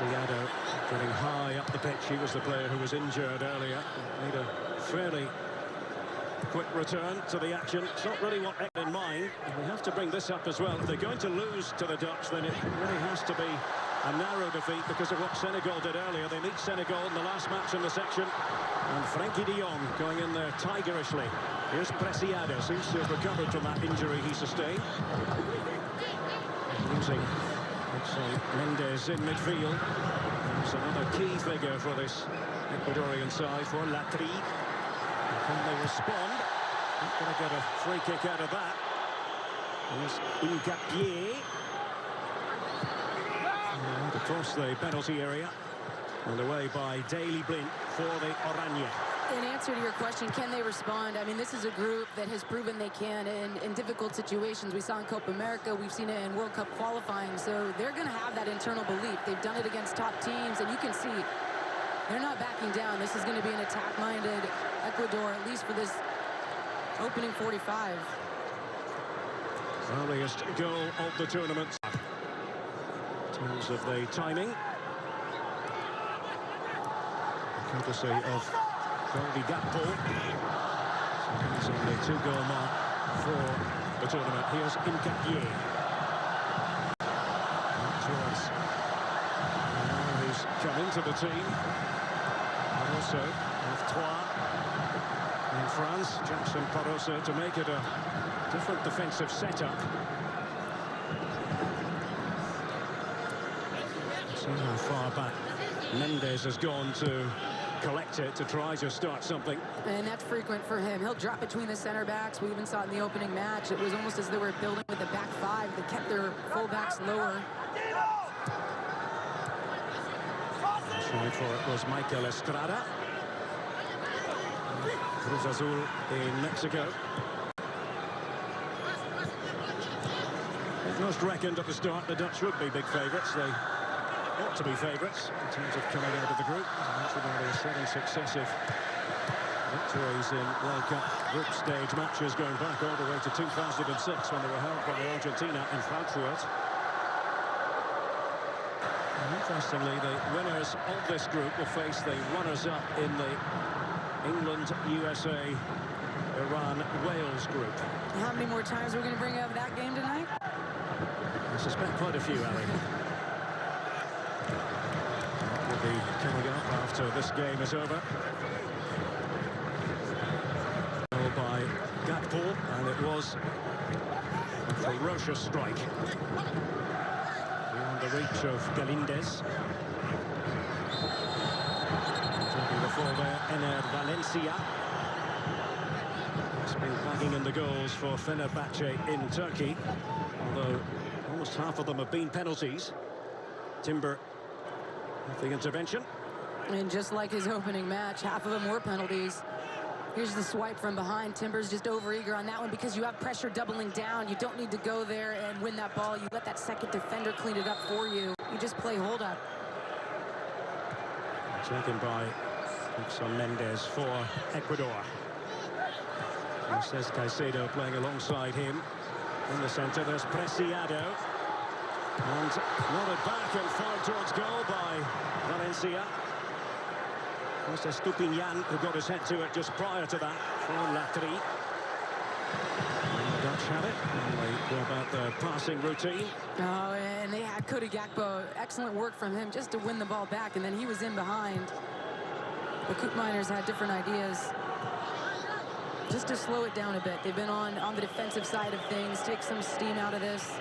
Preciado getting high up the pitch. He was the player who was injured earlier. Made a fairly quick return to the action. It's not really what they had in mind. We have to bring this up as well. If they're going to lose to the Dutch, then it really has to be a narrow defeat because of what Senegal did earlier. They meet Senegal in the last match in the section. And Frankie de Jong going in there tigerishly. Here's Preciado. Seems to have recovered from that injury he sustained. Losing Mendes in midfield. There's another key figure for this Ecuadorian side for Latri. Can they respond? Not going to get a free kick out of that. Here's Ngapié. And across the penalty area. And away by Daley Blind for the Oranje. In answer to your question, can they respond? I mean, this is a group that has proven they can in difficult situations. We saw in Copa America, we've seen it in World Cup qualifying. So they're going to have that internal belief. They've done it against top teams, and you can see they're not backing down. This is going to be an attack-minded Ecuador, at least for this opening 45. Earliest goal of the tournament. In terms of the timing. Courtesy of Cody Gakpo. So he's on the 2-goal mark for the tournament. Here's Ngapié. Towards who's come into the team. And also of Troyes in France. Jackson Parosa to make it a different defensive setup. See how far back Mendes has gone to collect it, to try to start something. And that's frequent for him. He'll drop between the center backs. We even saw it in the opening match. It was almost as they were building with a back five. They kept their fullbacks lower. Trying for it was Michael Estrada. Cruz Azul in Mexico. It was reckoned at the start the Dutch would be big favourites. They ought to be favourites in terms of coming out of the group. They're 7 successive victories in World Cup group stage matches going back all the way to 2006 when they were held by Argentina in Frankfurt. And interestingly, the winners of this group will face the runners-up in the England, USA, Iran, Wales group. How many more times are we going to bring up that game tonight? I suspect quite a few, Ali. Will be coming up after this game is over. Goal by Gakpo, and it was a ferocious strike. Beyond the reach of Galindez. Taking the fall there, Ener Valencia. It's been bagging in the goals for Fenerbahce in Turkey, although almost half of them have been penalties. Timber with the intervention. And just like his opening match, half of them were penalties. Here's the swipe from behind. Timber's just overeager on that one because you have pressure doubling down. You don't need to go there and win that ball. You let that second defender clean it up for you. You just play hold up. Taken by Edson Mendes for Ecuador. And says Caicedo playing alongside him. In the centre, there's Preciado. And nodded back and fired towards goal by Valencia. There's Estupinian who got his head to it just prior to that from Latri. And the Dutch have it. And they go about their passing routine. Oh, and they had Cody Gakpo. Excellent work from him just to win the ball back. And then he was in behind. The Koopmeiners had different ideas. Just to slow it down a bit. They've been on the defensive side of things. Take some steam out of this.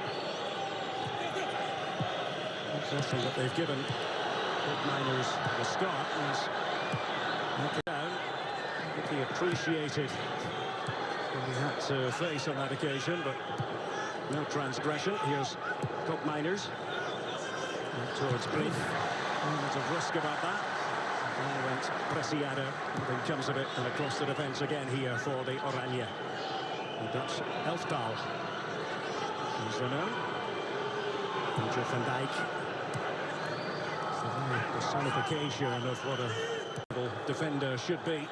Interesting that they've given Koopmeiners the start. Down. I think he appreciated what he had to face on that occasion, but no transgression. Here's Koopmeiners. Towards Blind. There's a risk about that. And went Preciado. Nothing comes of it, and across the defence again here for the Oranje. The Dutch Elftal. Here's the known. Andrew van Dijk. It's the very personification of what a defender should be.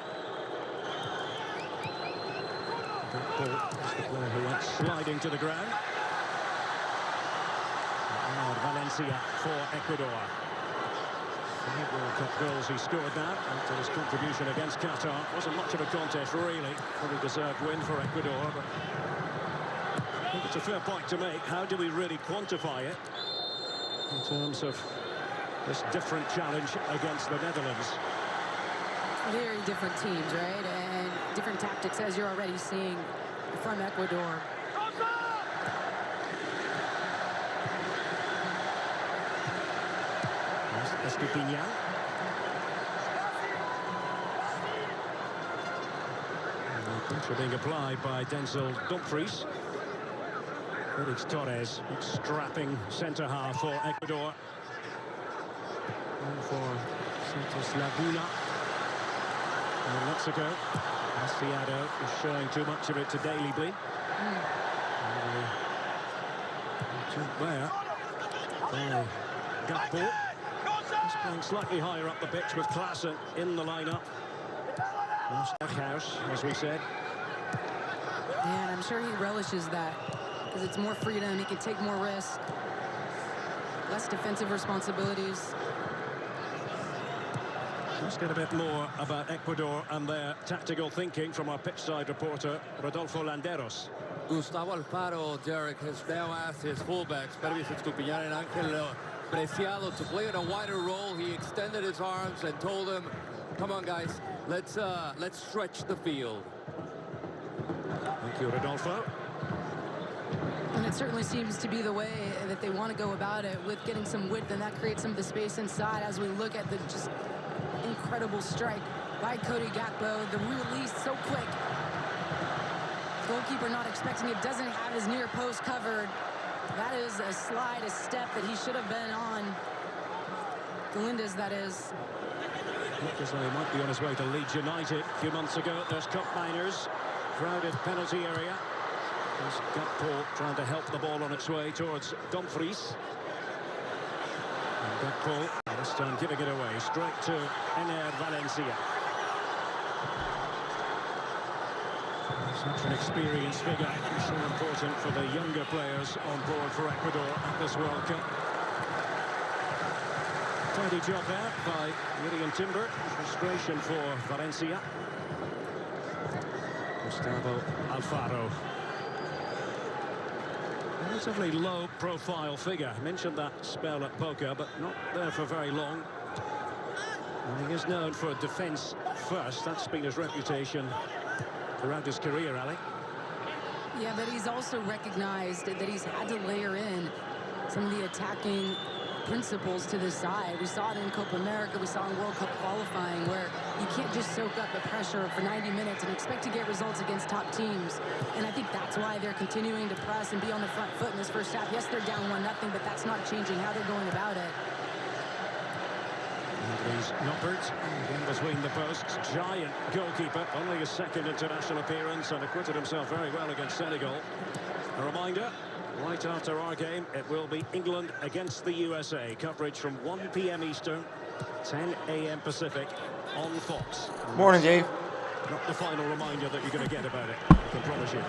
Gakpo is the player who went sliding to the ground. And Valencia for Ecuador. 5 World Cup goals he scored now after his contribution against Qatar. Wasn't much of a contest, really. Probably deserved win for Ecuador, but I think it's a fair point to make. How do we really quantify it in terms of this different challenge against the Netherlands? Very different teams, right? And different tactics, as you're already seeing from Ecuador. Estupinian. Pressure being applied by Denzel Dumfries. Felix Torres, strapping centre half for Ecuador. And for Santos Laguna. And Mexico. Astiado is showing too much of it to Daly Blee. There. By Gakpo. He's playing slightly higher up the pitch with Klaassen in the lineup. House, as we said. And I'm sure he relishes that because it's more freedom. He can take more risk. Less defensive responsibilities. Let's get a bit more about Ecuador and their tactical thinking from our pitchside reporter, Rodolfo Landeros. Gustavo Alfaro, Derek, has now asked his fullbacks, Pervis Estupiñán and Ángel Preciado, to play in a wider role. He extended his arms and told them, come on, guys, let's stretch the field. Thank you, Rodolfo. And it certainly seems to be the way that they want to go about it, with getting some width, and that creates some of the space inside as we look at the just incredible strike by Cody Gakpo. The release so quick. Goalkeeper not expecting it, doesn't have his near post covered. That is a slide, a step that he should have been on. Galindez, that is. Because he might be on his way to Leeds United a few months ago. There's cup minors. Crowded penalty area. There's Gakpo trying to help the ball on its way towards Dumfries. And Gakpo this time giving it away straight to Ener Valencia. Such an experienced figure. So important for the younger players on board for Ecuador at this World Cup. Tidy job there by William Timber. Frustration for Valencia. Gustavo Alfaro. Relatively low-profile figure. Mentioned that spell at Boca, but not there for very long. And he is known for defence first. That's been his reputation throughout his career, Ali. Yeah, but he's also recognized that he's had to layer in some of the attacking principles to the side. We saw it in Copa America, we saw in World Cup qualifying, where you can't just soak up the pressure for 90 minutes and expect to get results against top teams. And I think that's why they're continuing to press and be on the front foot in this first half. Yes, they're down 1-0, but that's not changing how they're going about it. And he's Noppert, in between the posts. Giant goalkeeper, only his second international appearance, and acquitted himself very well against Senegal. A reminder, right after our game, it will be England against the USA. Coverage from 1 p.m. Eastern, 10 a.m. Pacific on Fox. Morning, Dave. Not the final reminder that you're going to get about it, I can promise you.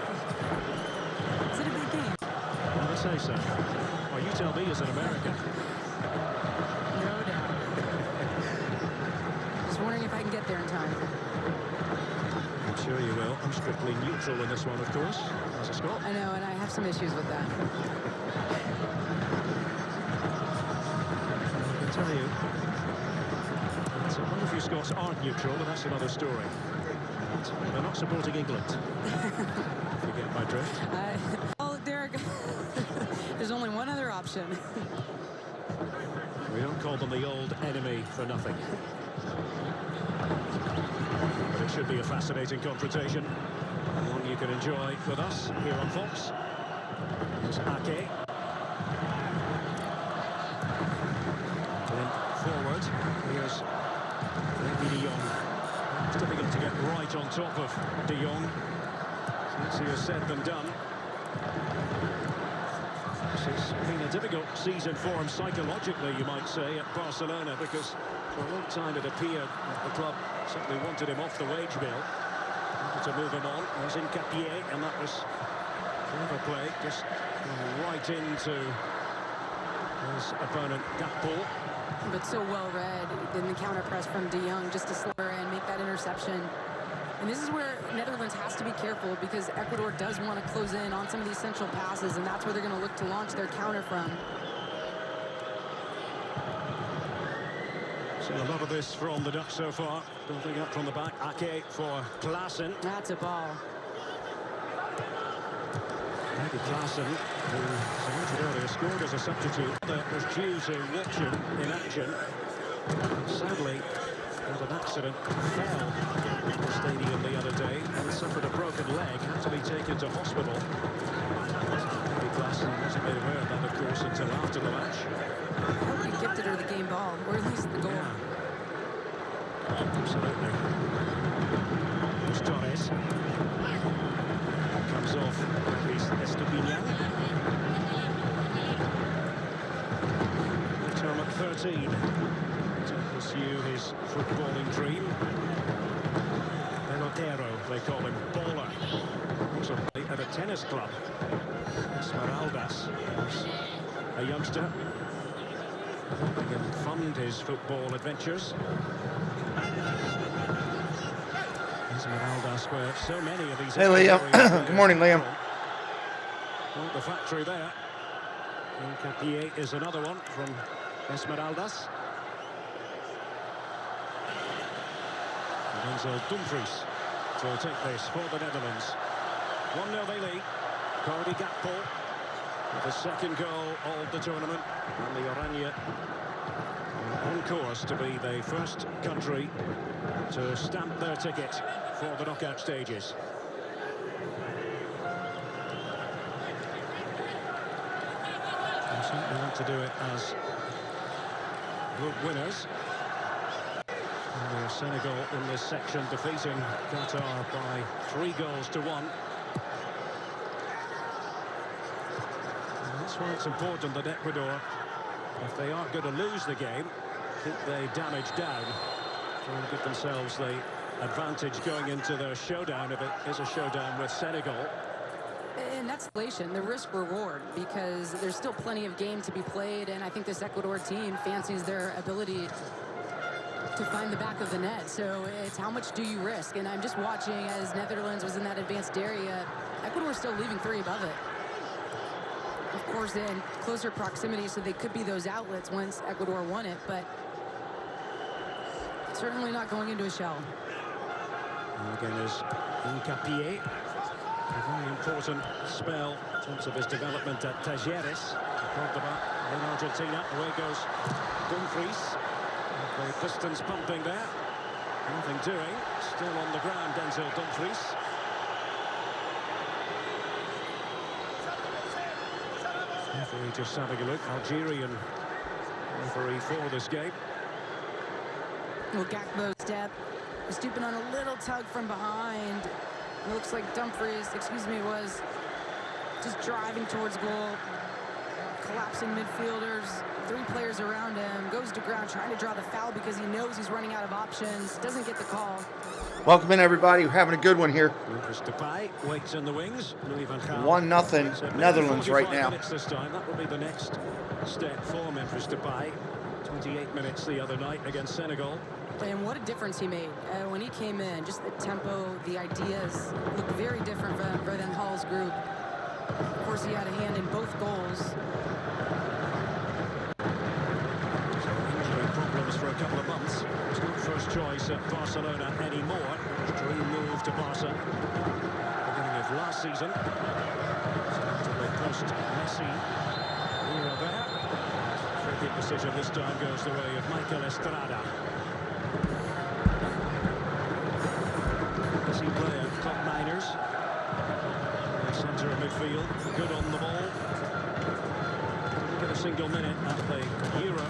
Is it a big game? I would say so. Well, you tell me, is it America? No doubt. Just wondering if I can get there in time. I'm sure you will. I'm strictly neutral in this one, of course, as a Scot. I know, and I have some issues with that. I can tell you. So one of you Scots aren't neutral, but that's another story. They're not supporting England. If you get my drift. Well, Derek, there's only one other option. We don't call them the old enemy for nothing. But it should be a fascinating confrontation. And one you can enjoy with us here on Fox. Here's Ake. Then forward. Here's De Jong. It's difficult to get right on top of De Jong. It's easier said than done. This has been a difficult season for him psychologically, you might say, at Barcelona, because for a long time it appeared that the club simply wanted him off the wage bill. Wanted to move him on. He's in Capier, and that was clever play, just right into his opponent Gakpo. but so well read in the counter press from De Jong just to slur and make that interception. And this is where Netherlands has to be careful because Ecuador does want to close in on some of these central passes, and that's where they're going to look to launch their counter from. Seen a lot of this from the Dutch so far. Building up from the back. Ake for Klaassen. That's a ball. Maybe Klaassen, who, as I mentioned earlier, scored as a substitute, that was due to watch him in action. Sadly, had an accident, fell in the stadium the other day and suffered a broken leg, had to be taken to hospital. Maybe Klaassen wasn't made aware of that, of course, until after the match. He gifted her the game ball, or at least the goal. Yeah. Absolutely. There's Torres. Comes off Estupinian. Term at 13 to pursue his footballing dream. Pelotero, they call him, baller. Also played at a tennis club. Esmeraldas was a youngster. He can fund his football adventures. Esmeraldas, where so many of these... Hey, Liam. Good morning, Liam. Well, the factory there. Hincapié is another one from Esmeraldas. Denzel Dumfries to take this for the Netherlands. 1-0 they lead. Cody Gakpo with the second goal of the tournament. And the Oranje on course to be the first country to stamp their ticket for the knockout stages. They certainly want to do it as group winners. And Senegal in this section defeating Qatar by 3-1. And that's why it's important that Ecuador, if they aren't going to lose the game, keep the damage down. Try and give themselves the advantage going into their showdown, if it is a showdown with Senegal. And that's the risk-reward, because there's still plenty of game to be played, and I think this Ecuador team fancies their ability to find the back of the net. So it's how much do you risk? And I'm just watching as Netherlands was in that advanced area. Ecuador still leaving 3 above it. Of course, in closer proximity, so they could be those outlets once Ecuador won it, but certainly not going into a shell. And again is Hincapié. A very important spell in terms of his development at Talleres. Cordoba in Argentina. Away goes Dumfries. The distance pumping there. Nothing doing. Still on the ground, Denzel Dumfries. Referee just having a look. Algerian referee for this game. Well, Gakpo's step. Stooping on a little tug from behind. It looks like Dumfries, was just driving towards goal. Collapsing midfielders, 3 players around him, goes to ground trying to draw the foul because he knows he's running out of options, doesn't get the call. Welcome in, everybody. We're having a good one here. Memphis Depay waits in the wings. 1-0 Netherlands right now. This time. That will be the next step for Memphis Depay. 28 minutes the other night against Senegal. And what a difference he made when he came in. Just the tempo, the ideas looked very different than Hull's group. Of course, he had a hand in both goals. So injury problems for a couple of months. He's not first choice at Barcelona anymore. Dream move to Barca. Beginning of last season. So after the post-Messi era there. Free kick decision this time goes the way of Michael Estrada. Busy player, top Niners. Centre of midfield, good on the ball. Didn't get a single minute at the Euro.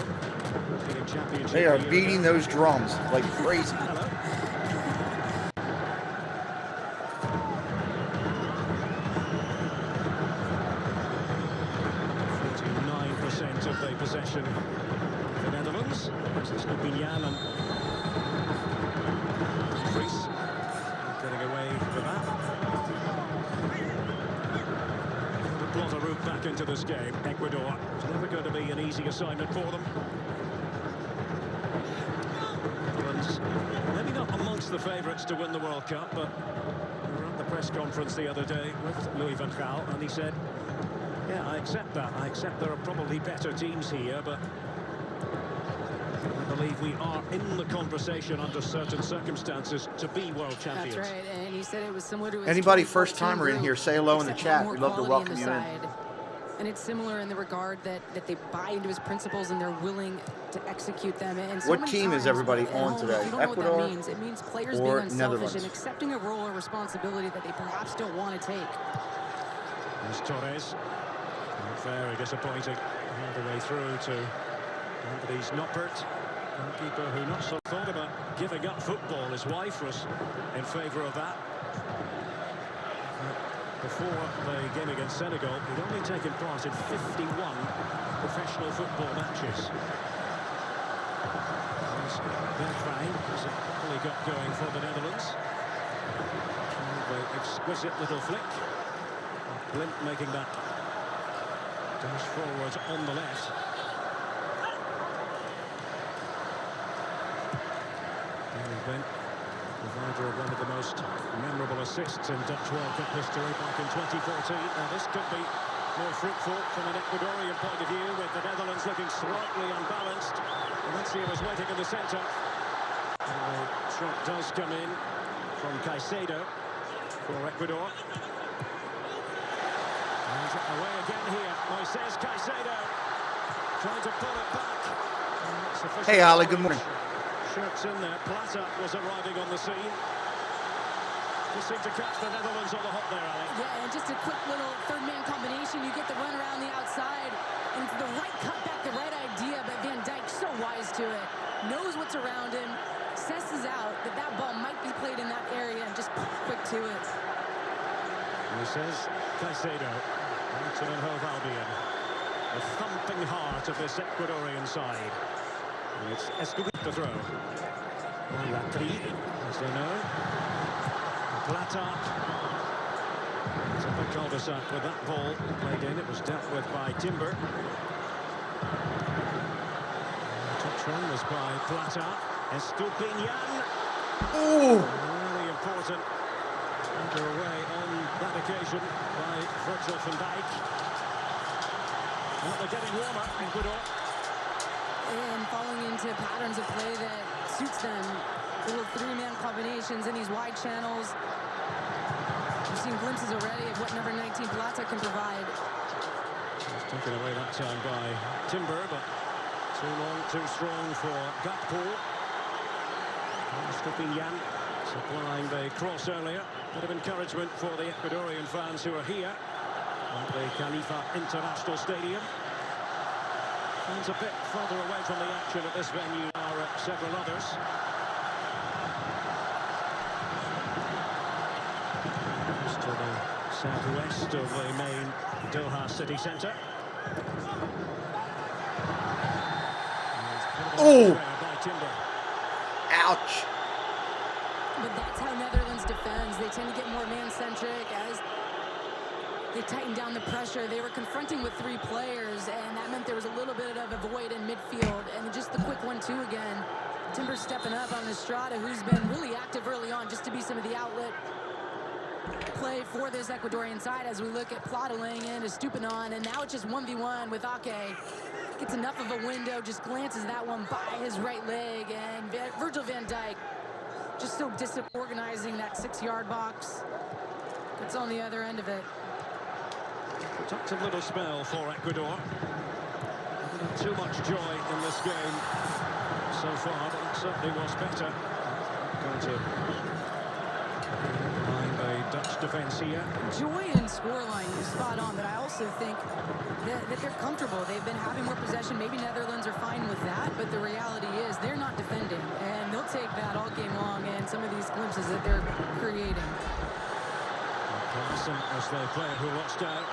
Championship. They are beating those drums like crazy. 49% of the possession. The Netherlands. Estupinian and Dumfries getting away with that. Plot a route back into this game. Ecuador. It's never going to be an easy assignment for them. Maybe not amongst the favourites to win the World Cup, but we were at the press conference the other day with Louis van Gaal, and he said, yeah, I accept that. I accept there are probably better teams here, but I believe we are in the conversation under certain circumstances to be world champions. That's right, and he said it was similar to his Anybody 2014 first-timer in group, here, say hello in the except chat. more We'd love to quality welcome the you in. side. And it's similar in the regard that they buy into his principles and they're willing to execute them. And so What many team is times everybody at on home, today? if you don't know what Ecuador that means. It means players or being unselfish Netherlands? and accepting a role or responsibility that they perhaps don't want to take. There's Torres. Very disappointing. All the way through to Anthony's Noppert. Goalkeeper who not so thought about giving up football. His wife was in favour of that. Before the game against Senegal, he'd only taken part in 51 professional football matches. Bergwijn has really got going for the Netherlands. The exquisite little flick. Blind making that dash forward on the left. Blind, provider of one of the most memorable assists in Dutch World Cup history back in 2014. Now this could be more fruitful from an Ecuadorian point of view, with the Netherlands looking slightly unbalanced. Valencia was waiting in the centre. The shot does come in from Caicedo for Ecuador. And away again here, Moises Caicedo trying to pull it back. Hey, Ali, good morning. Shirts in there. Plata was arriving on the scene. Just seemed to catch the Netherlands on the hop there, Ali. Yeah, and just a quick little third-man combination. You get the run around the outside, and it's the right cutback, the right idea, but Van Dijk so wise to it. Knows what's around him, senses out that that ball might be played in that area, and just quick to it. He says Caicedo, Brighton and Hove Albion. The thumping heart of this Ecuadorian side. And it's Escobar to throw. Latri, as they know. Plata. It's a big cul-de-sac with that ball played in. It was dealt with by Timber. Touch run was by Plata. Estupinian. Ooh! Really important. Underway on that occasion by Virgil van Dijk. Well, they're getting warmer, Ecuador. And falling into patterns of play that suits them. Little three-man combinations in these wide channels. We've seen glimpses already of what number 19 Plata can provide. It's taken away that time by Timber, but too long, too strong for Gakpo. Estupinian supplying the cross earlier. Bit of encouragement for the Ecuadorian fans who are here at the Khalifa International Stadium. Fans a bit further away from the action at this venue are at several others. Just to the southwest of the main Doha city centre. Oh! By Timber. Ouch! But that's how Netherlands defends. They tend to get more man-centric as they tighten down the pressure. They were confronting with three players, and that meant there was a little bit of a void in midfield. And just the quick 1-2 again. Timber stepping up on Estrada, who's been really active early on, just to be some of the outlet play for this Ecuadorian side as we look at Plata laying in, Estupiñán, and now it's just 1v1 with Ake. Gets enough of a window, just glances that one by his right leg, and Virgil van Dijk just so disorganizing that 6-yard box. Gets on the other end of it. Protective little spell for Ecuador. Not too much joy in this game so far, but it certainly was better. Going to line the Dutch defence here. Joy and scoreline is spot on, but I also think that they're comfortable. They've been having more possession. Maybe Netherlands are fine with that, but the reality is they're not defending, and they'll take that all game long, and some of these glimpses that they're creating. Klassen as the player who lost out.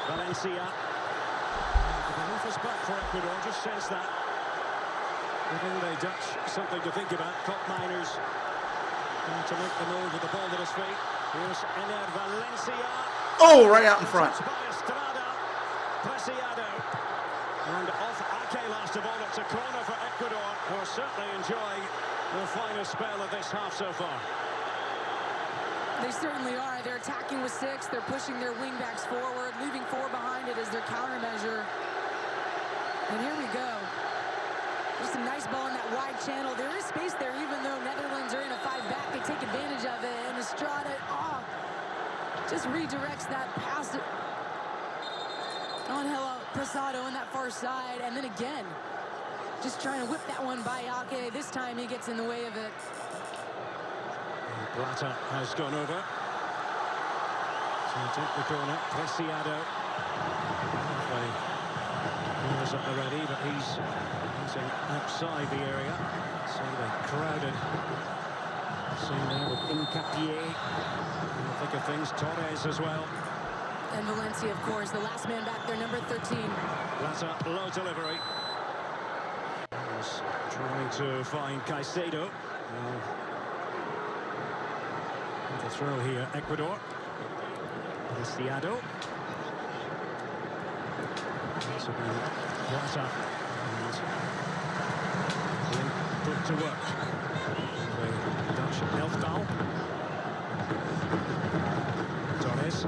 Valencia. The belief is back for Ecuador, just sense that. Giving the Dutch something to think about. Cup miners trying to make the move with the ball at his feet. Here's Ener Valencia. Oh, right out in front. Touched by Estrada. Preciado. And off Ake last of all. It's a corner for Ecuador, who are certainly enjoying the finest spell of this half so far. They certainly are. They're attacking with 6. They're pushing their wingbacks forward, leaving 4 behind it as their countermeasure. And here we go. Just a nice ball in that wide channel. There is space there, even though Netherlands are in a 5-back. They take advantage of it, and Estrada, just redirects that pass on Hello Prasado on that far side. And then again, just trying to whip that one by Ake. This time he gets in the way of it. Plata has gone over. So take the corner. Preciado. He was up already, but he's outside the area. So they crowded. Seen there with Incapié. In the thick of things, Torres as well. And Valencia, of course, the last man back there, number 13. Plata, low delivery. Was trying to find Caicedo. The throw here, Ecuador. Preciado. Plata. And put to work. The Dutch Elftal. Torres.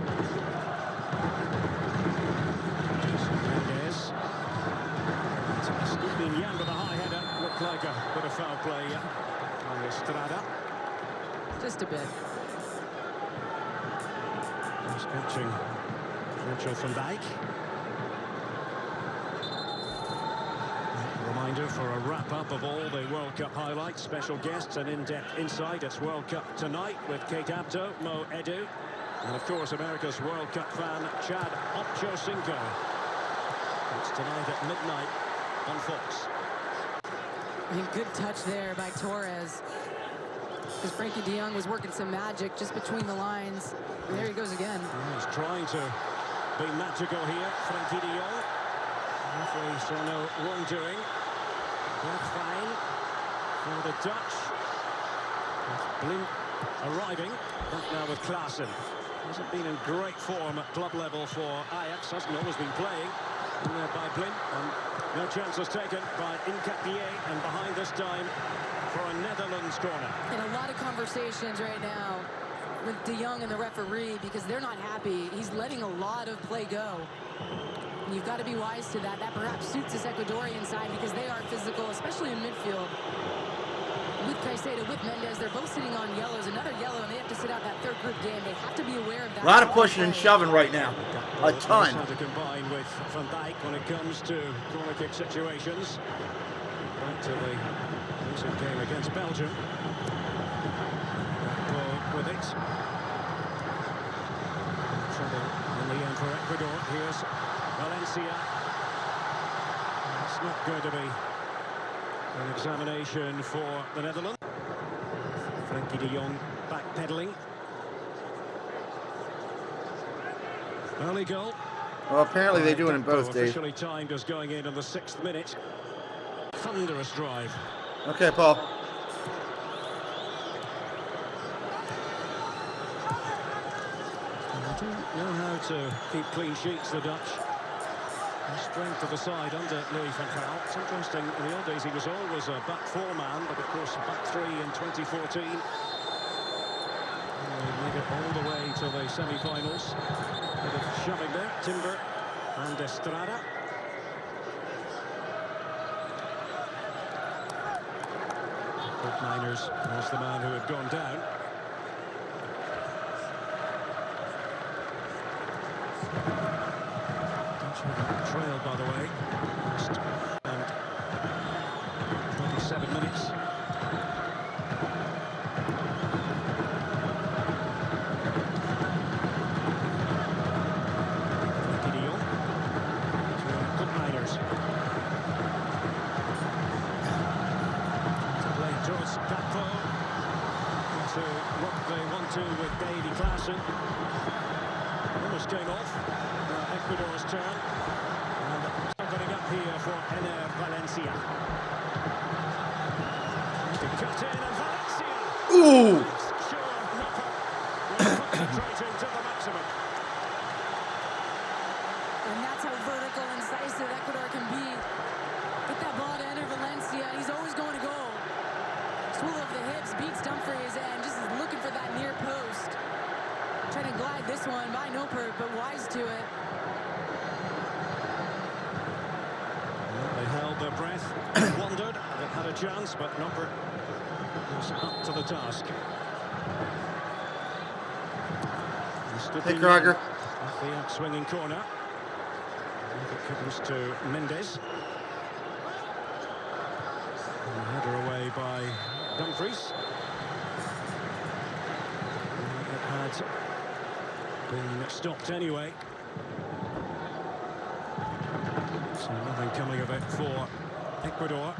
Mendes. Scooping Yan with a high header. Looked like a bit of foul play on Estrada. Just a bit. He's catching Virgil van Dijk. Reminder for a wrap-up of all the World Cup highlights, special guests and in-depth insight. It's World Cup Tonight with Kate Abdo, Mo Edu, and of course America's World Cup fan Chad Ochocinco. It's tonight at midnight on Fox. Good touch there by Torres. Because Frankie de Jong was working some magic just between the lines. And there he goes again. Yeah, he's trying to be magical here, Frankie de Jong. Referee saw no wrongdoing. That's fine for the Dutch. Blind arriving. Back now with Klaassen. Hasn't been in great form at club level for Ajax. Hasn't always been playing. In there by Blind. And no chances taken by Incapié. And behind this time for a Netherlands corner. And a lot of conversations right now with de Jong and the referee because they're not happy. He's letting a lot of play go. And you've got to be wise to that. That perhaps suits this Ecuadorian side because they are physical, especially in midfield. With Caicedo, with Mendes, they're both sitting on yellows. Another yellow, and they have to sit out that third group game. They have to be aware of that. A lot of pushing and shoving right now. A ton. To combine with Van Dijk when it comes to corner kick situations. Back to the recent game against Belgium. Ball with it. Trouble in the end for Ecuador. Here's Valencia. It's not going to be an examination for the Netherlands. Frankie de Jong backpedaling. Early goal. Well, apparently they do it in both, Dave. Officially timed as going in on the 6th minute. Thunderous drive. Okay, Paul. They don't know how to keep clean sheets, the Dutch. The strength of the side under Louis van Gaal. It's interesting, in the old days he was always a back 4 man, but of course back 3 in 2014. They made it all the way to the semi-finals. Bit of shoving there, Timber and Estrada. Fort Miners was the man who had gone down. Trail, by the way, last 27 minutes. Frankie de Jong to Fort Miners. To play towards Capo. To what they want to with Davy Klaassen. Almost came off. Ecuador's turn. And opening up here for Ener Valencia. To cut in and Valencia. Ooh! Sure, concentrating to the maximum. And that's how vertical and incisive Ecuador can be. Get that ball to Ener Valencia. He's always going to goal. Swirl this one by Noppert, but wise to it. Well, they held their breath, wondered, they had a chance, but Noppert was up to the task. Hey, Krager. The outswinging corner. It comes to Mendes. And the header away by Dumfries. It had been stopped anyway. So nothing coming of it for Ecuador.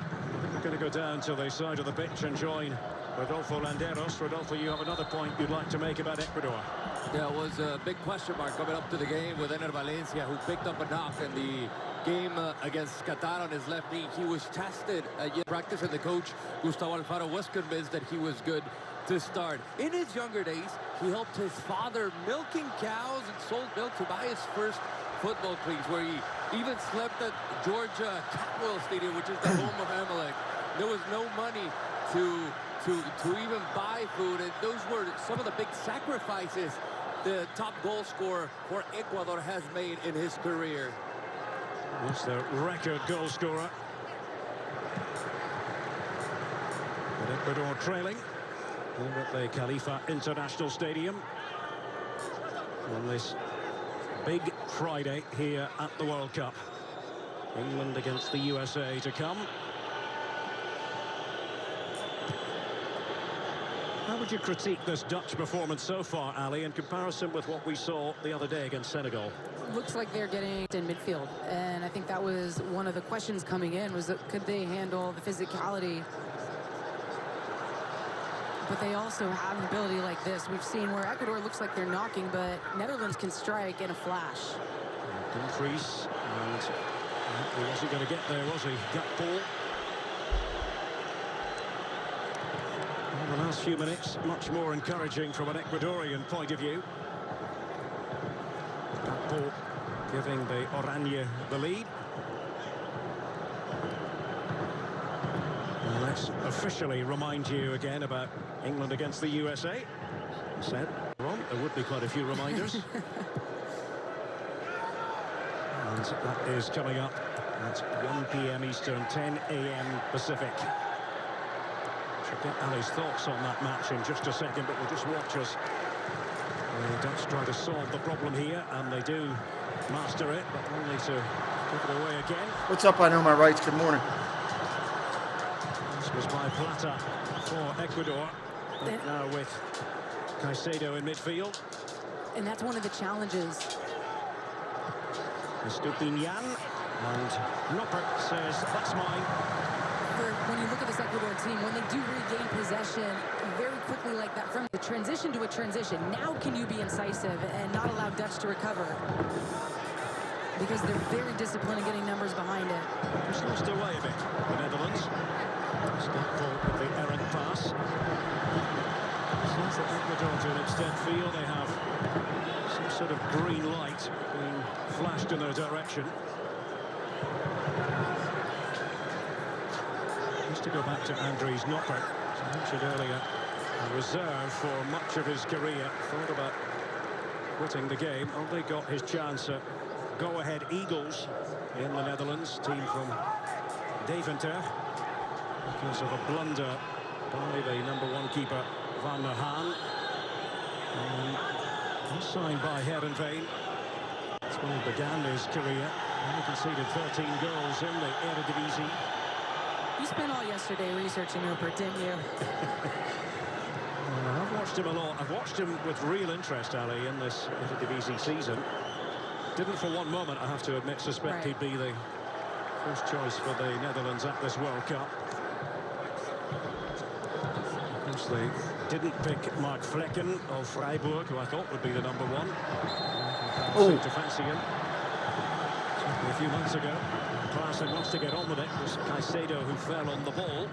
We're going to go down to the side of the pitch and join Rodolfo Landeros. Rodolfo, you have another point you'd like to make about Ecuador. Yeah, it was a big question mark coming up to the game with Ener Valencia, who picked up a knock in the game against Qatar on his left knee. He was tested at practice, and the coach, Gustavo Alfaro, was convinced that he was good to start. In his younger days, he helped his father milking cows and sold milk to buy his first football cleats, where he even slept at Georgia Catwell Stadium, which is the home of Amalek. There was no money to even buy food, and those were some of the big sacrifices the top goal scorer for Ecuador has made in his career. That's the record goal scorer. But Ecuador trailing here at the Khalifa International Stadium on this big Friday here at the World Cup. England against the USA to come. How would you critique this Dutch performance so far, Ali, in comparison with what we saw the other day against Senegal? Looks like they're getting in midfield, and I think that was one of the questions coming in, was that could they handle the physicality? But they also have an ability like this. We've seen where Ecuador looks like they're knocking, but Netherlands can strike in a flash. Dumfries, and he wasn't going to get there, was he? Gut ball. The last few minutes, much more encouraging from an Ecuadorian point of view. Ball giving the Oranje the lead. And let's officially remind you again about England against the USA. Said wrong, there would be quite a few reminders. And that is coming up at 1 p.m. Eastern, 10 a.m. Pacific. We'll get Ali's thoughts on that match in just a second, but we'll just watch us. The Dutch try to solve the problem here, and they do master it, but only to give it away again. What's up? I know my rights. Good morning. This was by Plata for Ecuador. Now with Caicedo in midfield. And that's one of the challenges. Estupinian, and Noppert says, that's mine. When you look at this Ecuador team, when they do regain possession very quickly like that, from the transition to a transition, now can you be incisive and not allow Dutch to recover? Because they're very disciplined in getting numbers behind it. Just lost away a bit, the Netherlands. Stockport with the errant pass. Since the Ecuador to instead feel they have some sort of green light being flashed in their direction. Just to go back to Andries Noppert, as I mentioned earlier, a reserve for much of his career, thought about quitting the game, only got his chance at go-ahead Eagles in the Netherlands, team from Deventer, because of a blunder by the #1 keeper, Van der Haan. Signed by Heerenveen. That's when he began his career. He conceded 13 goals in the Eredivisie. You spent all yesterday researching Noppert, didn't you? I've watched him a lot. I've watched him with real interest, Ali, in this Eredivisie season. Didn't for one moment, I have to admit, suspect he'd be the first choice for the Netherlands at this World Cup. Of course, they didn't pick Mark Vlekken of Freiburg, who I thought would be the #1. To fancy him. Certainly a few months ago. Klaassen wants to get on with it. It was Caicedo who fell on the ball,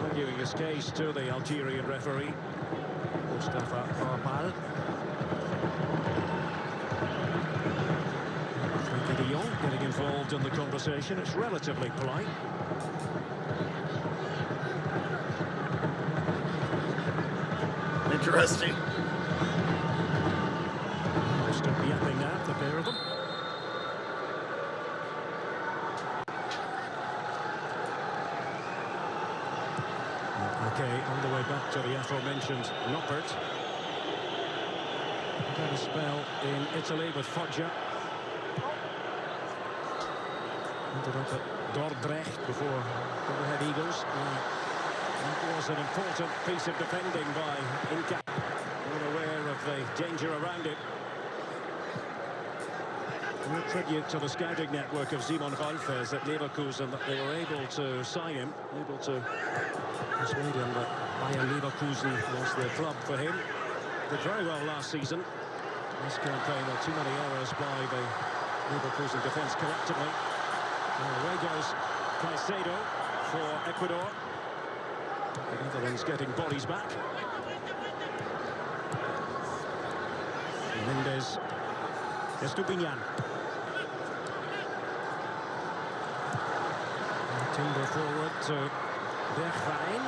arguing his case to the Algerian referee, Mustafa Arbal. De Jong getting involved in the conversation. It's relatively polite. Interesting. Okay, all the way back to the aforementioned Noppert. Had a spell in Italy with Foggia. Ended up at Dordrecht before the Red Eagles. That was an important piece of defending by Inca. Unaware of the danger around it. A tribute to the scouting network of Simon Rolfes at Leverkusen that they were able to sign him, able to persuade him that Bayer Leverkusen was the club for him. Did very well last season. This campaign, there were too many errors by the Leverkusen defence collectively. Away goes Caicedo for Ecuador. The Netherlands getting bodies back. Mendes. Estupinian. Timber forward to Bergwijn.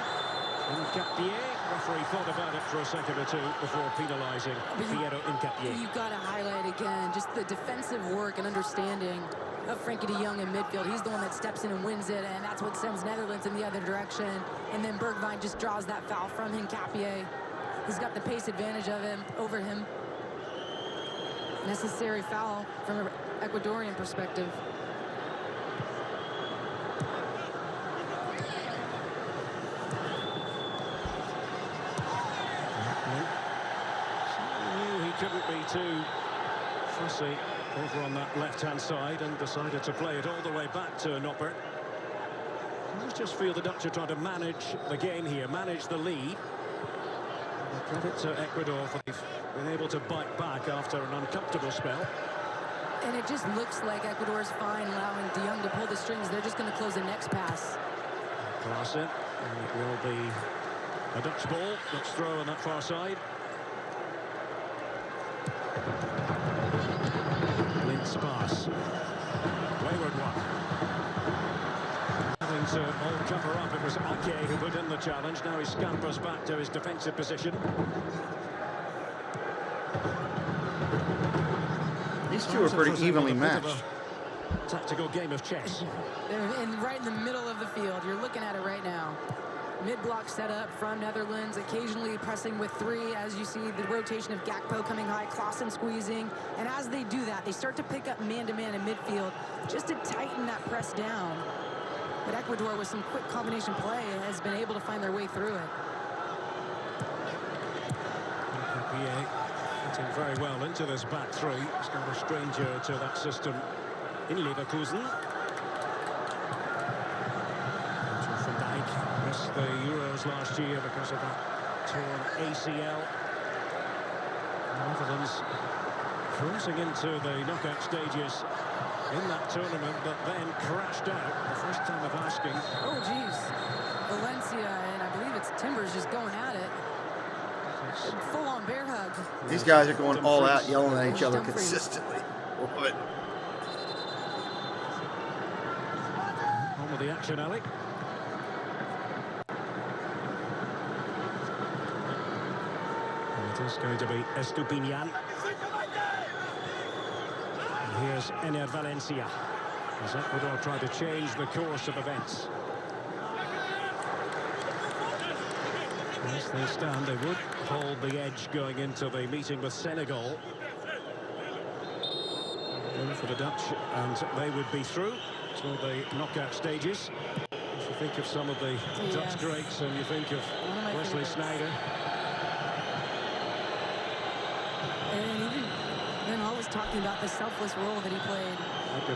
Incapié. Referee thought about it for a second or two before penalising Piero Incapié. You've got to highlight again just the defensive work and understanding of Frankie de Jong in midfield. He's the one that steps in and wins it, and that's what sends Netherlands in the other direction. And then Bergwijn just draws that foul from Incapié. He's got the pace advantage of him over him. Necessary foul from an Ecuadorian perspective. Couldn't be too fussy over on that left-hand side and decided to play it all the way back to Noppert. I just feel the Dutch are trying to manage the game here, manage the lead. Credit to Ecuador for being able to bite back after an uncomfortable spell. And it just looks like Ecuador is fine allowing de Jong to pull the strings. They're just going to close the next pass. Class it, and it will be a Dutch ball. Let's throw on that far side. Lint's pass. Wayward one. Having to all cover up. It was Ake who put in the challenge. Now he scampers back to his defensive position. These two are pretty evenly matched. Tactical game of chess. They're right in the middle of the field. You're looking at it right now. Mid-block setup from Netherlands, occasionally pressing with three, as you see the rotation of Gakpo coming high, Klaassen squeezing. And as they do that, they start to pick up man-to-man in midfield just to tighten that press down. But Ecuador, with some quick combination play, has been able to find their way through it. Pierre fitting very well into this back three. He's not a stranger to that system in Leverkusen. The Euros last year because of that torn ACL. The Netherlands cruising into the knockout stages in that tournament, but then crashed out the first time of asking. Oh, geez. Valencia, and I believe it's Timbers just going at it. Full-on bear hug. These guys are going all out, yelling at each other consistently. What? On with the action, Alec. It is going to be Estupinian. And here's Ener Valencia as Ecuador try to change the course of events. As they stand, they would hold the edge going into the meeting with Senegal. In for the Dutch, and they would be through to the knockout stages. If you think of some of the Dutch greats and you think of Wesley Sneijder. And even then, always talking about the selfless role that he played.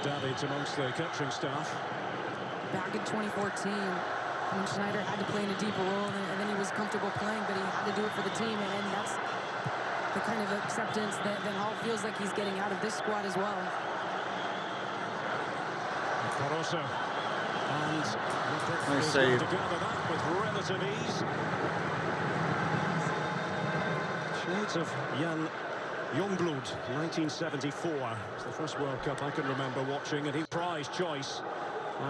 Davids amongst the coaching staff. Back in 2014, when Sneijder had to play in a deeper role, and then he was comfortable playing, but he had to do it for the team, and that's the kind of acceptance that Hall feels like he's getting out of this squad as well. Caruso. And Nice save. to gather that with relative ease. Shades of Jan Jongbloed, 1974. It's the first World Cup I can remember watching, and he prized choice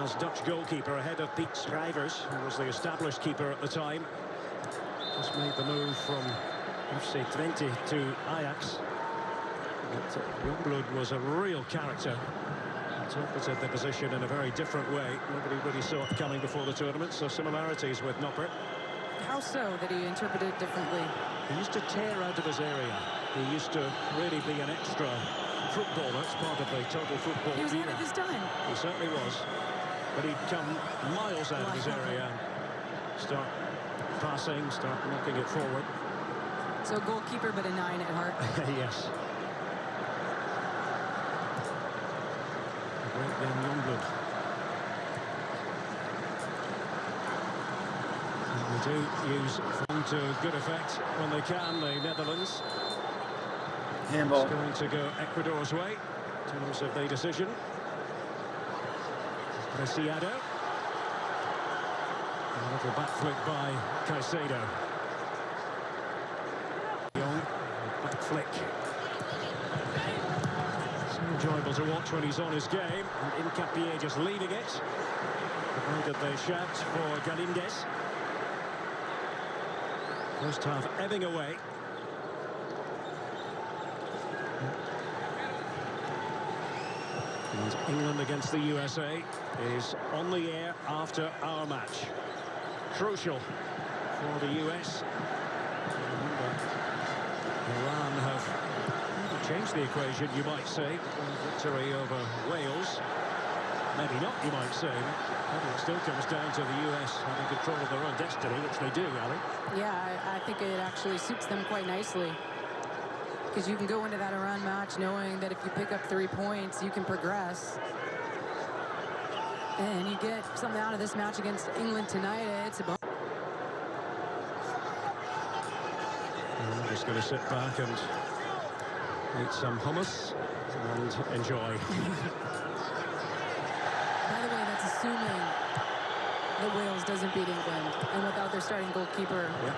as Dutch goalkeeper ahead of Piet Schrijvers, who was the established keeper at the time. Just made the move from FC Twente to Ajax. But Jongbloed was a real character. Interpreted the position in a very different way. Nobody really saw it coming before the tournament, so similarities with Noppert. How so that he interpreted it differently? He used to tear out of his area. He used to really be an extra footballer. It's part of the total football He was ahead era. of his time. He certainly was. But he'd come miles out of his area and start passing, start knocking it forward. So a goalkeeper, but a 9 at heart. Yes. Great young Youngblood. They do use fun to good effect when they can, the Netherlands. Handball. It's going to go Ecuador's way in terms of the decision. Preciado. A little back flick by Caicedo. Young, back flick. So enjoyable to watch when he's on his game. And Hincapié just leading it. Provided they shout for Galindez. First half ebbing away. And England against the USA is on the air after our match. Crucial for the US. Remember, Iran have changed the equation, you might say. Victory over Wales. Maybe not, you might say. Maybe it still comes down to the US having control of their own destiny, which they do, Ali. Yeah, I think it actually suits them quite nicely. Because you can go into that Iran match knowing that if you pick up 3 points, you can progress. And you get something out of this match against England tonight, it's about... I'm just going to sit back and eat some hummus and enjoy. By the way, that's assuming that Wales doesn't beat England and without their starting goalkeeper. Yep.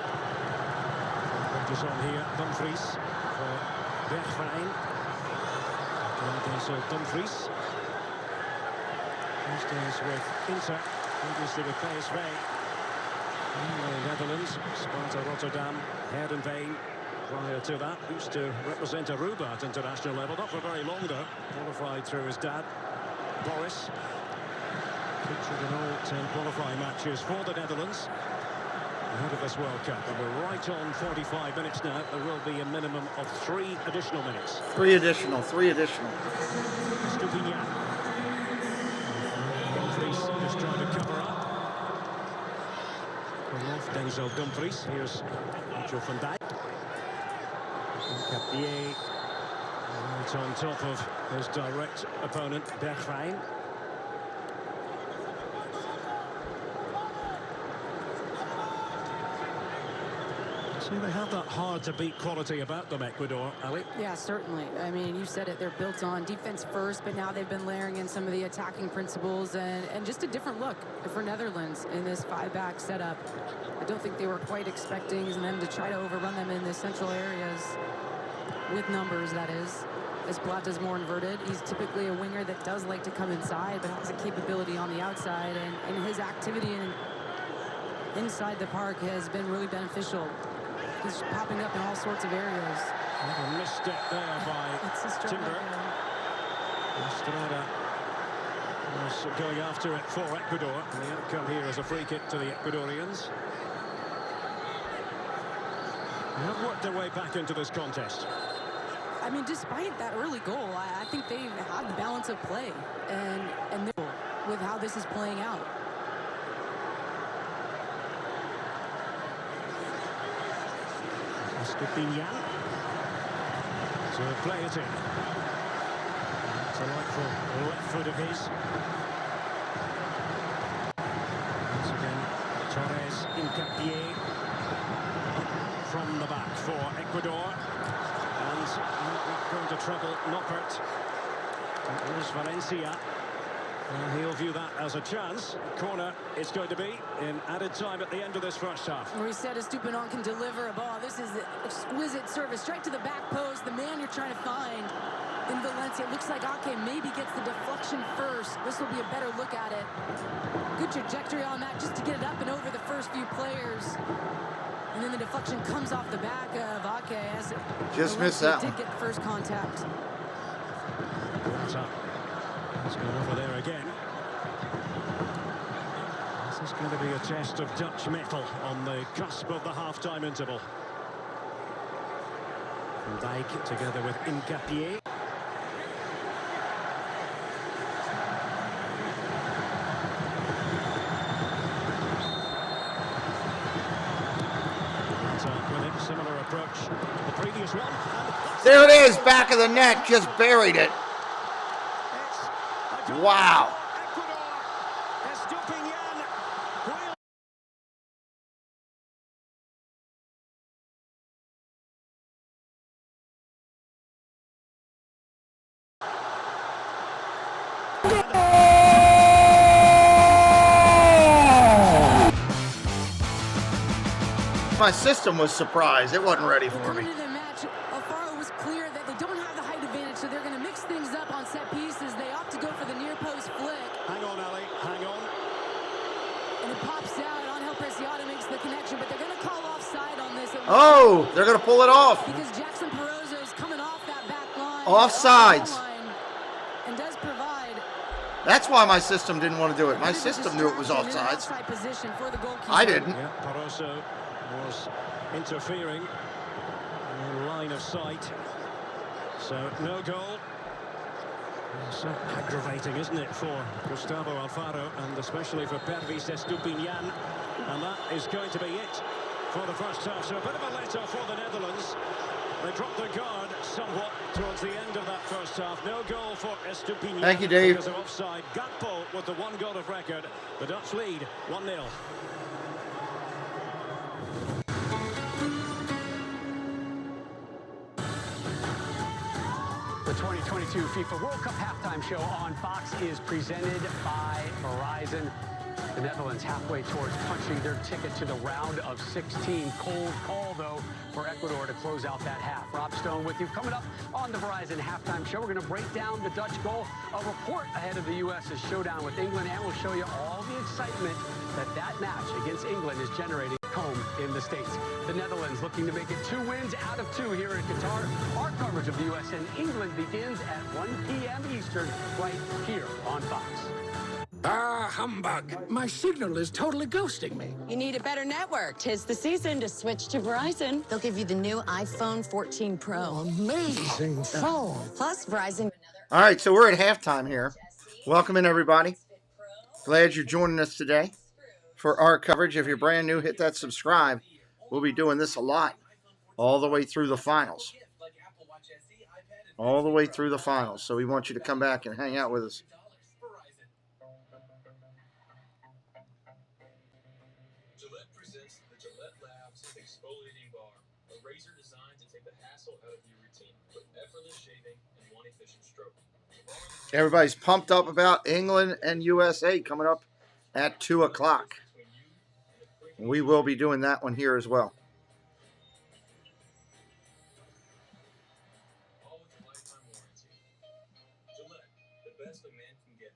Just on here, Dumfries for Bergwijn. Also Dumfries. He stays with Inter, previously with PSV. And the Netherlands, Sparta Rotterdam, Heerenveen. Prior to that, used to represent Aruba at international level. Not for very long though. Qualified through his dad, Boris. Featured in all 10 qualifying matches for the Netherlands ahead of this World Cup. And we're right on 45 minutes now. There will be a minimum of 3 additional minutes. 3 additional. Stupinian. Dumfries just trying to cover up. Off Denzel Dumfries. Here's Virgil van Dijk. Hincapié right on top of his direct opponent, Bergwijn. See, they have that hard-to-beat quality about them, Ecuador, Ali. Yeah, certainly. I mean, you said it, they're built on defense first, but now they've been layering in some of the attacking principles and just a different look for Netherlands in this 5-back setup. I don't think they were quite expecting them to try to overrun them in the central areas with numbers, that is. As Plata's more inverted, he's typically a winger that does like to come inside, but has a capability on the outside, and his activity inside the park has been really beneficial. He's popping up in all sorts of areas. A misstep there by Timber. Estrada was going after it for Ecuador. And the outcome here is a free kick to the Ecuadorians. They have worked their way back into this contest. I mean, despite that early goal, I think they've had the balance of play and with how this is playing out. Stupinian to play it in. Delightful left foot of his. Once again, Torres, Hincapié from the back for Ecuador. And not going to trouble Noppert. There's Valencia. He'll view that as a chance. Corner it's going to be in added time at the end of this first half. We said Estupiñán can deliver a ball. This is exquisite service straight to the back post. The man you're trying to find in Valencia. It looks like Ake maybe gets the deflection first. This will be a better look at it. Good trajectory on that just to get it up and over the first few players. And then the deflection comes off the back of Ake as just missed that did get the first contact. That's up. Let's go over there again. This is going to be a test of Dutch mettle on the cusp of the half-time interval. Van Dijk together with Nkapie. With a similar approach to the previous one. There it is, back of the net, just buried it. Wow. My system was surprised. It wasn't ready for me. Coming into the match, Alfaro was clear that they don't have the height advantage, so they're going to mix things up on set pieces. They opt to go for the near post flick. Hang on, Ali. Hang on. And it pops out. Angel Preciado makes the connection, but they're going to call offside on this. Oh, they're going to pull it off. Because Jackson Perozzo's coming off that back line. Offsides. And does provide. That's why my system didn't want to do it. My system knew it was offsides. I didn't. Yeah, Perozzo was interfering in line of sight. So no goal. So aggravating, isn't it, for Gustavo Alfaro and especially for Pervis Estupiñán. And that is going to be it for the first half. So a bit of a let-off for the Netherlands. They dropped their guard somewhat towards the end of that first half. No goal for Estupiñán. Thank you, Dave. Because of offside. Gakpo with the one goal of record. The Dutch lead 1-0. The 2022 FIFA World Cup halftime show on Fox is presented by Verizon. The Netherlands halfway towards punching their ticket to the round of 16. Cold call, though, for Ecuador to close out that half. Rob Stone with you. Coming up on the Verizon halftime show, we're going to break down the Dutch goal, a report ahead of the U.S.'s showdown with England, and we'll show you all the excitement that match against England is generating home in the States. The Netherlands looking to make it 2 wins out of 2 here in Qatar. Our coverage of the U.S. and England begins at 1 p.m. Eastern, right here on Fox. Ah, humbug. My signal is totally ghosting me. You need a better network. 'Tis the season to switch to Verizon. They'll give you the new iPhone 14 Pro. Amazing phone. Plus Verizon. All right, so we're at halftime here. Welcome in, everybody. Glad you're joining us today for our coverage. If you're brand new, hit that subscribe. We'll be doing this a lot all the way through the finals. All the way through the finals. So we want you to come back and hang out with us. Gillette presents the Gillette Labs Exfoliating Bar, a razor designed to take the hassle out of your routine with effortless shaving and one efficient stroke. Everybody's pumped up about England and USA coming up at 2 o'clock. We will be doing that one here as well. All with a lifetime warranty. Gillette, the best a man can get.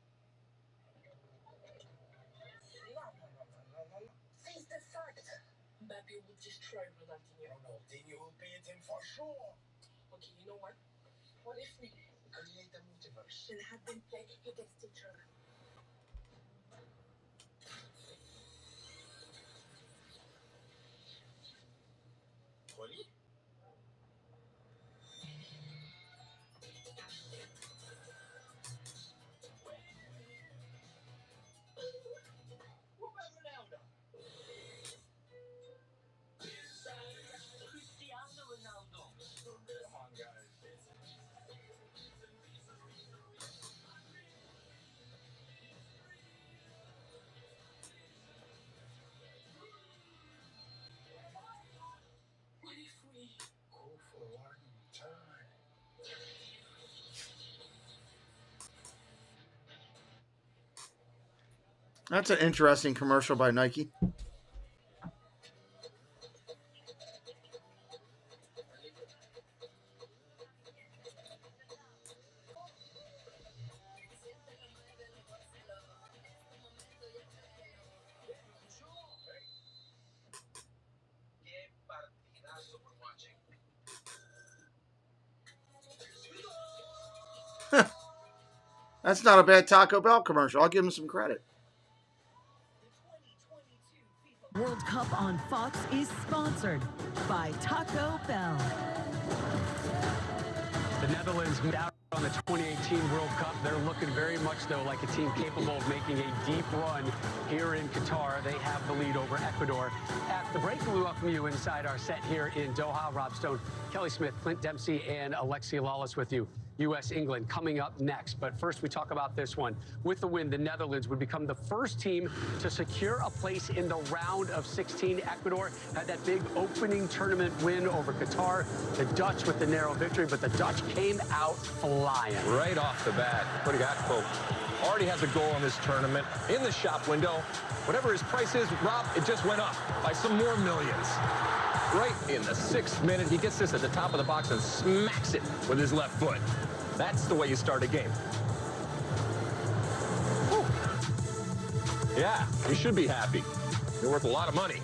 Face the fact. Mbappe will destroy Ronaldinho. Ronaldinho will beat him for sure. Okay, you know what? What if we Create a multiverse. then have them play against each other? Poli? What about Ronaldo? Cristiano Ronaldo. Come on, guys. What if we Go for one time. That's an interesting commercial by Nike. Qué partidazo we're watching. That's not a bad Taco Bell commercial. I'll give them some credit. The World Cup on Fox is sponsored by Taco Bell. The Netherlands out on the 2018 World Cup. They're looking very much, though, like a team capable of making a deep run here in Qatar. They have the lead over Ecuador. At the break, we welcome you inside our set here in Doha. Rob Stone, Kelly Smith, Clint Dempsey, and Alexia Lawless with you. U.S.-England coming up next. But first, we talk about this one. With the win, the Netherlands would become the first team to secure a place in the round of 16. Ecuador had that big opening tournament win over Qatar. The Dutch with the narrow victory, but the Dutch came out flying. Right off the bat, what do you got, folks? Already has a goal in this tournament in the shop window. Whatever his price is, Rob, it just went up by some more millions. Right in the 6th minute, he gets this at the top of the box and smacks it with his left foot. That's the way you start a game. Whew. Yeah, you should be happy. You're worth a lot of money,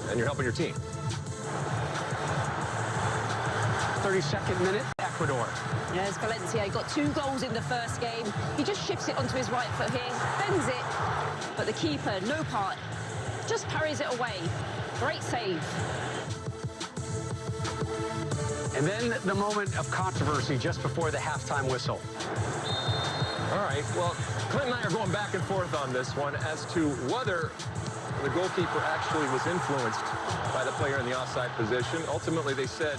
and you're helping your team. 32nd minute, Ecuador. Yes, Valencia got 2 goals in the first game. He just shifts it onto his right foot here, bends it, but the keeper, no part, just parries it away. Great save. And then the moment of controversy just before the halftime whistle. All right, well, Clint and I are going back and forth on this one as to whether the goalkeeper actually was influenced by the player in the offside position. Ultimately, they said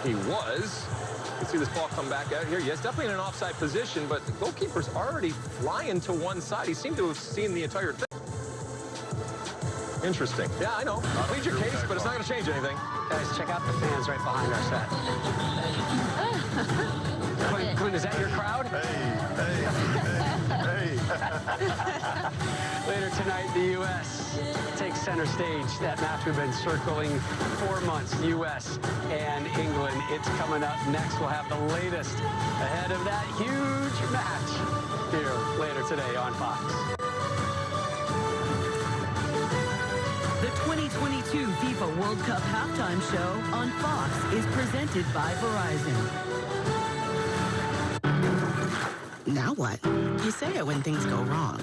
he was. You can see this ball come back out here. Yes, definitely in an offside position, but the goalkeeper's already flying to one side. He seemed to have seen the entire thing. Interesting. Yeah, I know. Plead your case, but it's not going to change anything. Guys, check out the fans right behind our set. Quinn, is that your crowd? Hey. Later tonight, the U.S. takes center stage. That match we've been circling 4 months, U.S. and England. It's coming up next. We'll have the latest ahead of that huge match here later today on Fox. The 2022 FIFA World Cup halftime show on Fox is presented by Verizon. Now what? You say it when things go wrong.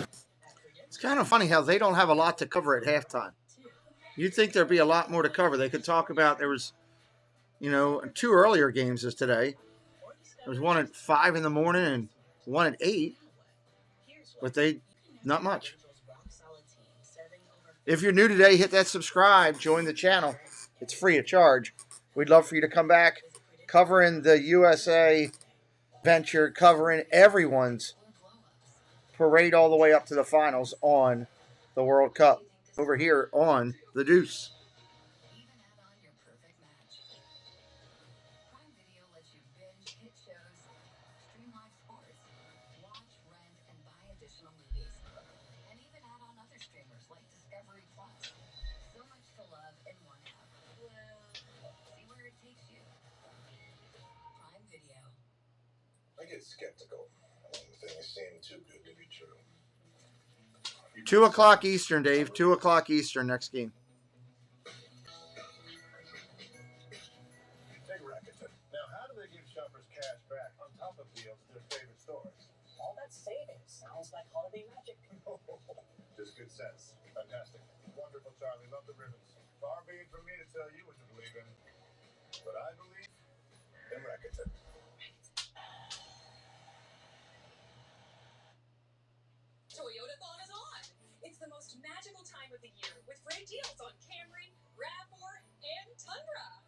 It's kind of funny how they don't have a lot to cover at halftime. You'd think there'd be a lot more to cover. They could talk about, there was, 2 earlier games as today. There was one at 5 in the morning and one at 8. But not much. If you're new today, hit that subscribe, join the channel. It's free of charge. We'd love for you to come back covering the USA venture, covering everyone's parade all the way up to the finals on the World Cup over here on The Deuce. I get skeptical when things seem too good to be true. 2 o'clock Eastern, Dave. 2 o'clock Eastern next game. Take Rakuten. Now, how do they give shoppers cash back on top of deals at their favorite stores? All that savings sounds like holiday magic. Just good sense. Fantastic. Wonderful, Charlie. Love the ribbons. Far be it from me to tell you what to believe in, but I believe in Rakuten. Toyotathon is on. It's the most magical time of the year with great deals on Camry, RAV4, and Tundra.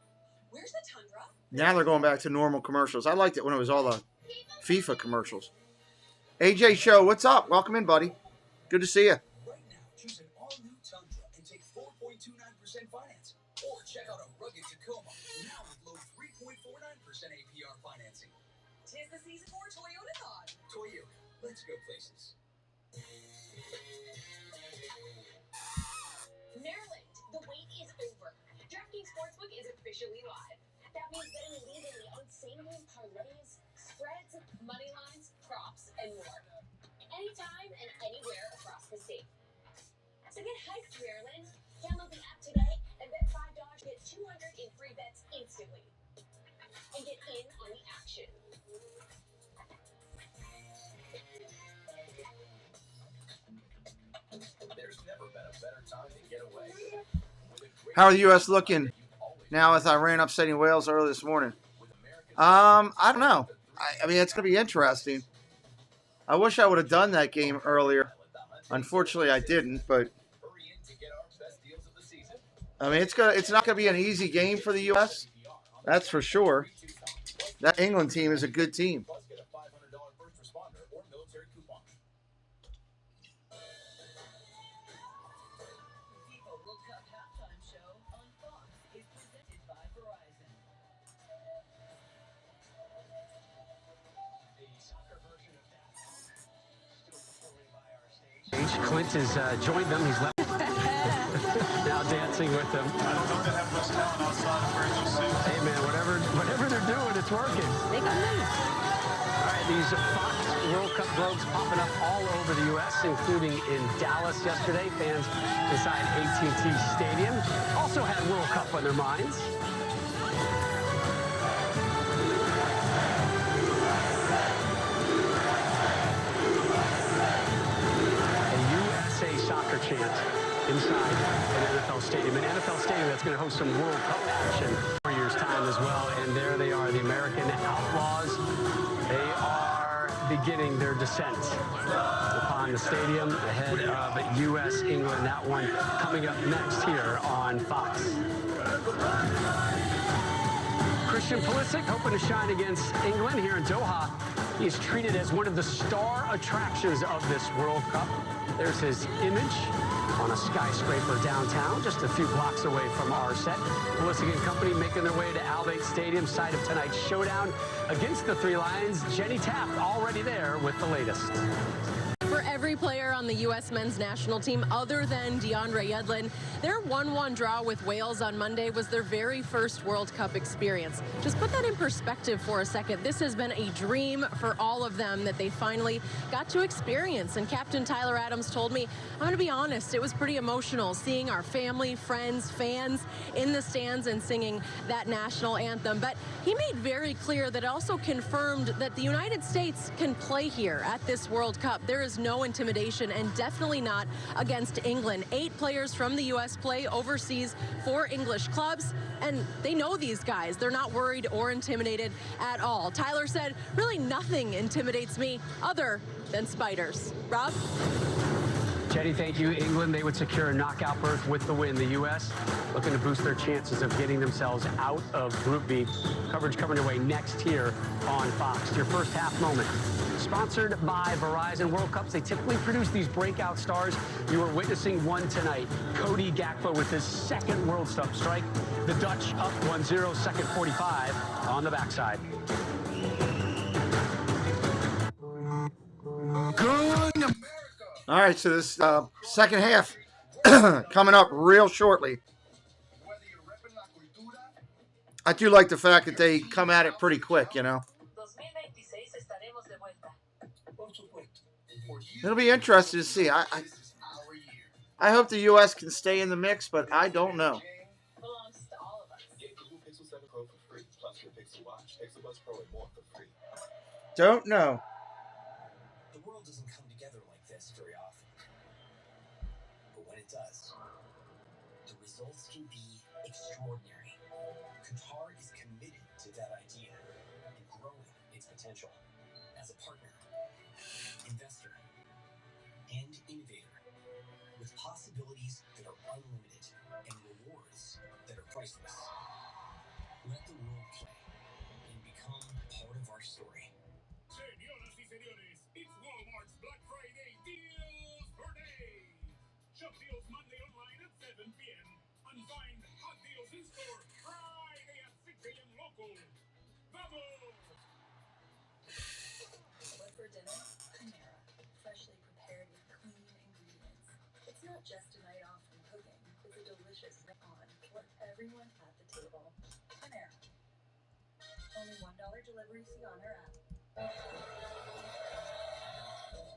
Where's the Tundra? Now they're going back to normal commercials. I liked it when it was all the FIFA commercials. AJ Show, what's up? Welcome in, buddy. Good to see you. Right now, choose an all-new Tundra and take 4.29% financing. Or check out a rugged Tacoma, now with low 3.49% APR financing. Tis the season for Toyotathon. Toyota, let's go places. Maryland, the wait is over. DraftKings Sportsbook is officially live. That means betting legally on same-game parlays, spreads, money lines, props, and more. Anytime and anywhere across the state. So get hyped, Maryland. Download the app today and bet $5, get $200 in free bets instantly. And get in on the action. There's never been a better time to get away. How are the U.S. looking now with Iran upsetting Wales early this morning? I don't know. I mean, it's going to be interesting. I wish I would have done that game earlier. Unfortunately, I didn't, but I mean, it's not going to be an easy game for the U.S. That's for sure. That England team is a good team. Clint has joined them. He's left now dancing with them. Hey man, whatever they're doing, it's working. They got money. All right, these Fox World Cup globes popping up all over the U.S., including in Dallas yesterday. Fans inside AT&T Stadium also had World Cup on their minds. Soccer chant inside an NFL stadium. An NFL stadium that's going to host some World Cup action for years' time as well. And there they are, the American Outlaws. They are beginning their descent upon the stadium ahead of U.S. England. That one coming up next here on Fox. Christian Pulisic hoping to shine against England here in Doha. He is treated as one of the star attractions of this World Cup. There's his image on a skyscraper downtown, just a few blocks away from our set. Pulisic and company making their way to Al Bayt Stadium, site of tonight's showdown against the Three Lions. Jenny Taft already there with the latest. For every player on the U.S. men's national team other than DeAndre Yedlin, their 1-1 draw with Wales on Monday was their very first World Cup experience. Just put that in perspective for a second. This has been a dream for all of them that they finally got to experience. And Captain Tyler Adams told me, I'm going to be honest, it was pretty emotional seeing our family, friends, fans in the stands and singing that national anthem. But he made very clear that it also confirmed that the United States can play here at this World Cup. There is no intimidation, and definitely not against England. 8 players from the U.S. play overseas for English clubs, and they know these guys. They're not worried or intimidated at all. Tyler said, really nothing intimidates me other than spiders. Rob? Jenny, thank you. England, they would secure a knockout berth with the win. The U.S. looking to boost their chances of getting themselves out of Group B. Coverage coming your way next here on Fox. Your first half moment. Sponsored by Verizon. World Cups, they typically produce these breakout stars. You are witnessing one tonight. Cody Gakpo with his second World Cup strike. The Dutch up 1-0, second 45 on the backside. Good. All right, so this second half coming up real shortly. I do like the fact that they come at it pretty quick, you know. It'll be interesting to see. I hope the U.S. can stay in the mix, but I don't know. Don't know. The world doesn't come together like this very often. But when it does, the results can be extraordinary. Qatar is committed to that idea and growing its potential as a partner, investor, and innovator with possibilities that are unlimited and rewards that are priceless. Let the world play and become part of our story. Señoras y señores, it's Walmart's Black Friday deals for days. Shop deals Monday online at 7 p.m. and find hot deals in store Friday at 6 a.m. local. Vamos! What for dinner? Chimera. Freshly prepared with clean ingredients. It's not just a night off from cooking. It's a delicious night on for everyone at the table. Chimera. Only $1 delivery. See on our app.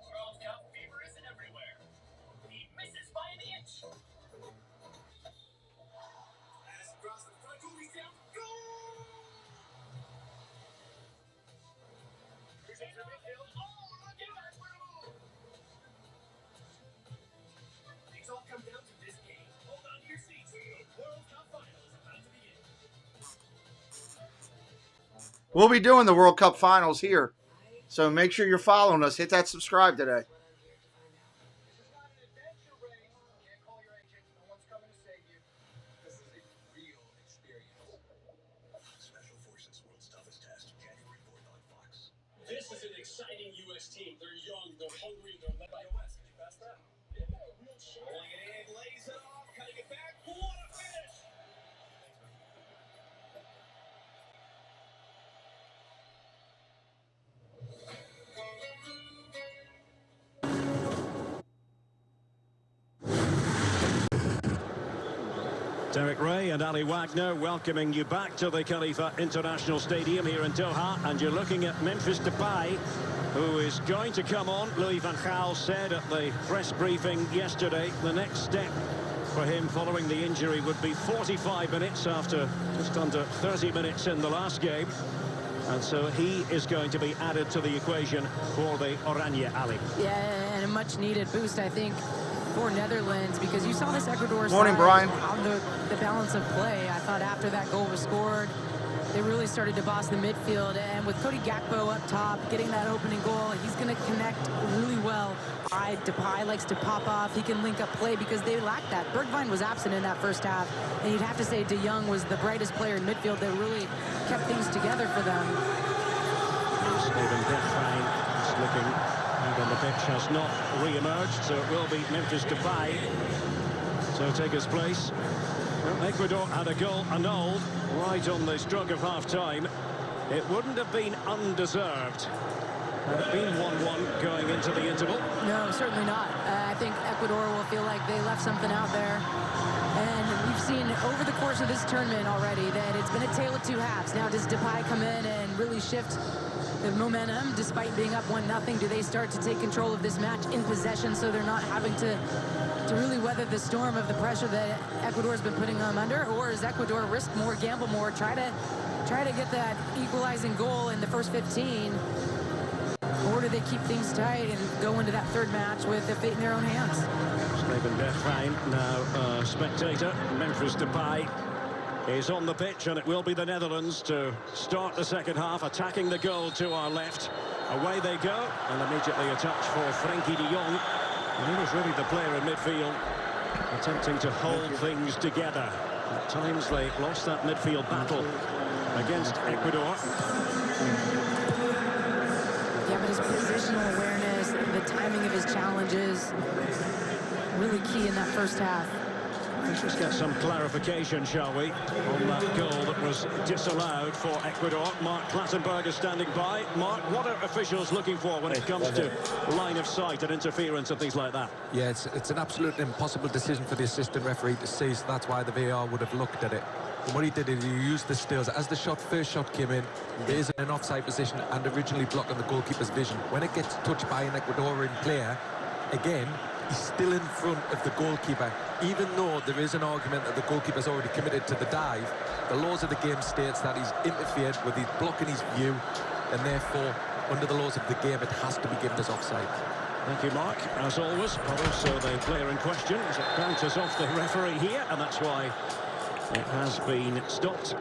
World Cup fever is everywhere. He misses by an inch. Pass across the front, Julissa. Goal! Here's a midfield. Oh, look at that move! Things all come down to this game. Hold on to your seats. The World Cup We'll be doing the World Cup finals here. So make sure you're following us. Hit that subscribe today. This is an exciting U.S. team. They're young, they're hungry, they're led by West. Could you pass that? Yeah. Rolling it in, lays it off, cutting it back. What a finish! Derek Ray and Ali Wagner welcoming you back to the Khalifa International Stadium here in Doha, and you're looking at Memphis Depay, who is going to come on. Louis van Gaal said at the press briefing yesterday the next step for him following the injury would be 45 minutes after just under 30 minutes in the last game, and so he is going to be added to the equation for the Oranje, Ali. Yeah, and a much needed boost, I think, for Netherlands, because you saw this Ecuador Morning, side Brian. on the balance of play. I thought after that goal was scored, they really started to boss the midfield, and with Cody Gakpo up top, getting that opening goal, he's going to connect really well. Depay likes to pop off. He can link up play because they lack that. Bergwijn was absent in that first half, and you'd have to say De Jong was the brightest player in midfield that really kept things together for them. Steven Bergwijn is looking on the pitch, has not re-emerged, so it will be Memphis Depay to take his place. Well, Ecuador had a goal annulled right on the stroke of half-time. It wouldn't have been undeserved had it been 1-1 going into the interval. No, certainly not. I think Ecuador will feel like they left something out there. And we've seen over the course of this tournament already that it's been a tale of two halves. Now, does Depay come in and really shift the momentum despite being up 1-0? Do they start to take control of this match in possession so they're not having to really weather the storm of the pressure that Ecuador's been putting them under? Or is Ecuador risk more, gamble more, try to get that equalizing goal in the first 15? Or do they keep things tight and go into that third match with their fate in their own hands? Steven Bergwijn, now a spectator. Memphis Depay is on the pitch, and it will be the Netherlands to start the second half, attacking the goal to our left. Away they go, and immediately a touch for Frenkie de Jong. And he was really the player in midfield, attempting to hold things together. At times they lost that midfield battle against Ecuador. Yeah, but his positional awareness, the timing of his challenges, really key in that first half. Let's just get some clarification, shall we, on that goal that was disallowed for Ecuador. Mark Clattenburg is standing by. Mark, what are officials looking for when it comes to line of sight and interference and things like that? Yeah, it's an absolute impossible decision for the assistant referee to see, so that's why the VAR would have looked at it. And what he did is he used the stills. As the first shot came in, there is an offside position and originally blocking the goalkeeper's vision. When it gets touched by an Ecuadorian player, again, he's still in front of the goalkeeper. Even though there is an argument that the goalkeeper's already committed to the dive, the laws of the game states that he's interfered with, he's blocking his view, and therefore, under the laws of the game, it has to be given as offside. Thank you, Mark, as always, but also the player in question as it bounces off the referee here, and that's why it has been stopped.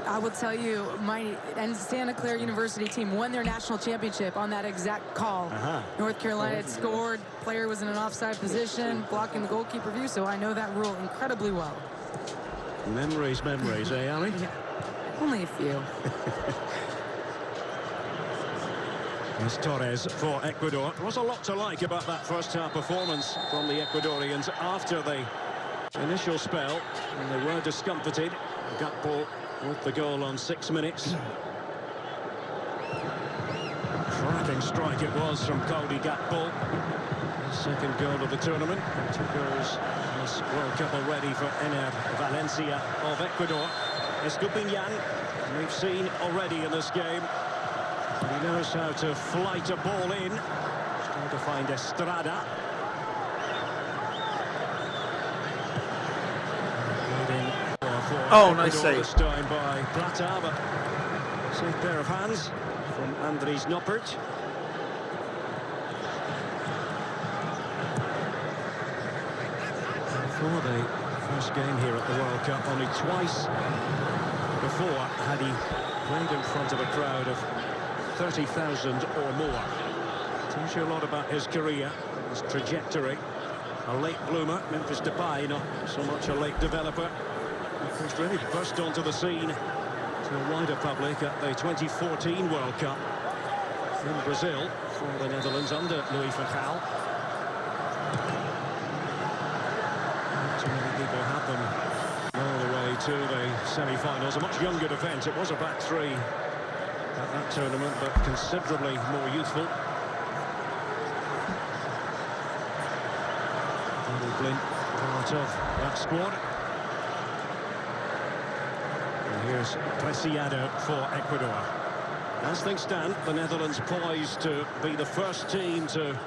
I will tell you, my Santa Clara University team won their national championship on that exact call. North Carolina had scored, player was in an offside position, blocking the goalkeeper view, so I know that rule incredibly well. Memories, eh, Ali? Yeah. Only a few. It's Torres for Ecuador. There was a lot to like about that first half performance from the Ecuadorians after the initial spell, and they were discomfited. Gakpo with the goal on 6 minutes. Cracking strike it was from Cody Gakpo. His second goal of the tournament. 2 goals this World Cup already for Ener Valencia of Ecuador. Estupinian, we've seen already in this game. He knows how to flight a ball in. He's trying to find Estrada. Oh, nice save. This time by Plata, but safe pair of hands from Andries Noppert. For the first game here at the World Cup, only twice before had he Played in front of a crowd of 30,000 or more. Tells you a lot about his career, his trajectory. A late bloomer, Memphis Depay, not so much a late developer. He's really burst onto the scene to a wider public at the 2014 World Cup in Brazil for the Netherlands under Louis van Gaal. Too many people had them all the way to the semi-finals. A much younger defence. It was a back three at that tournament, but considerably more youthful. Blind, part of that squad. And here's Preciado for Ecuador. As things stand, the Netherlands poised to be the first team to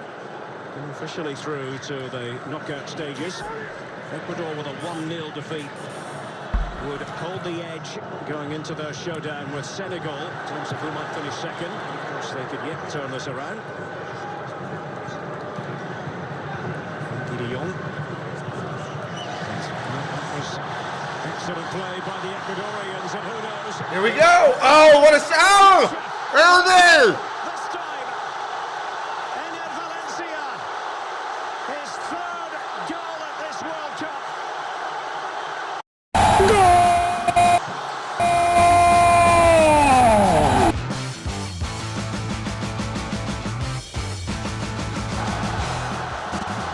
go officially through to the knockout stages. Ecuador with a 1-0 defeat would hold the edge going into their showdown with Senegal in terms of who might finish second. Of course, they could yet turn this around. De Jong. Excellent play by the Ecuadorians, and who knows? Here we go! Oh, what a sound! There it is! This time, Ener Valencia, his third goal at this World Cup.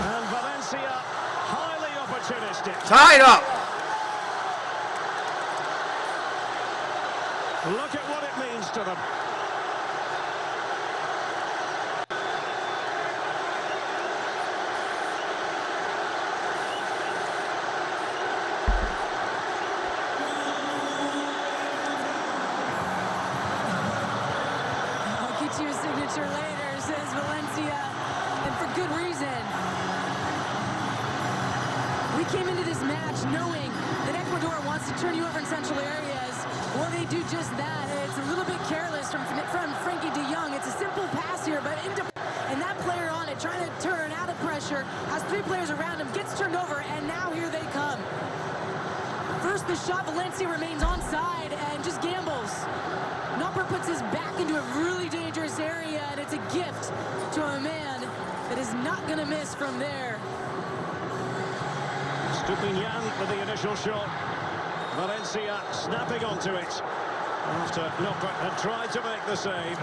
And Valencia, highly opportunistic. Tied up! Look at what it means to them. I'll get you a signature later, says Valencia, and for good reason. We came into this match knowing that Ecuador wants to turn you over in central areas. Well, they do just that. It's a little bit careless from Frankie de Jong. It's a simple pass here, but and that player on it, trying to turn out of pressure, has three players around him, gets turned over, and now here they come. First, the shot, Valencia remains onside and just gambles. Nopper puts his back into a really dangerous area, and it's a gift to a man that is not going to miss from there. Stupinian with the initial shot. Valencia snapping onto it after Nopper had tried to make the save.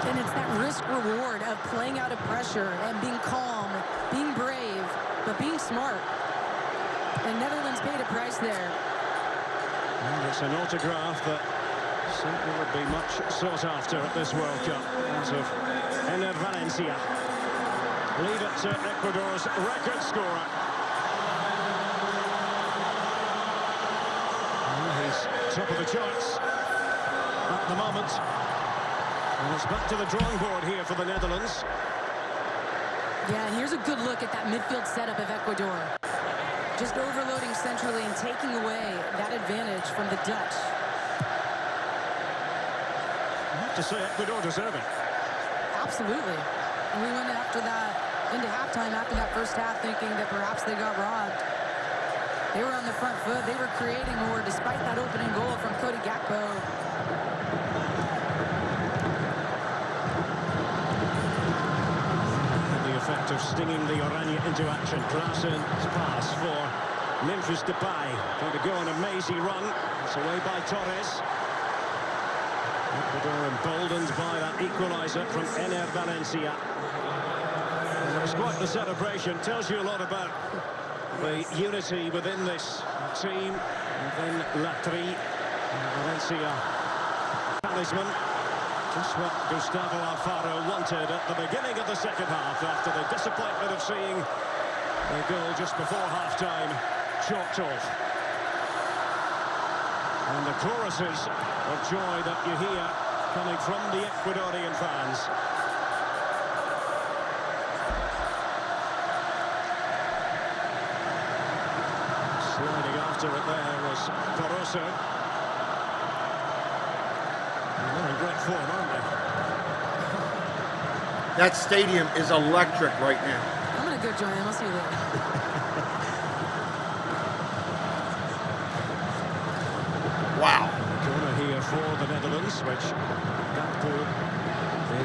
And it's that risk-reward of playing out of pressure and being calm, being brave, but being smart. And Netherlands paid a price there. And it's an autograph that simply would be much sought after at this World Cup. Out of Ener Valencia. Lead it to Ecuador's record scorer. He's top of the charts at the moment. And it's back to the drawing board here for the Netherlands. Yeah, and here's a good look at that midfield setup of Ecuador. Just overloading centrally and taking away that advantage from the Dutch. I have to say, Ecuador deserve it. Absolutely. And we went into halftime after that first half thinking that perhaps they got robbed. They were on the front foot. They were creating more despite that opening goal from Cody Gakpo. The effect of stinging the Oranje into action. Klaasen's pass for Memphis Depay. Going to go on a mazy run. It's away by Torres. Ecuador emboldened by that equaliser from Ener Valencia. And it was quite the celebration. Tells you a lot about the unity within this team. And then Latri, Valencia, talisman. Just what Gustavo Alfaro wanted at the beginning of the second half after the disappointment of seeing the goal just before half-time chalked off. And the choruses of joy that you hear coming from the Ecuadorian fans. Sliding after it there was Barroso. They're in great form, aren't they? That stadium is electric right now. I'm going to go join them. I'll see you later. for the Netherlands, which Gakpo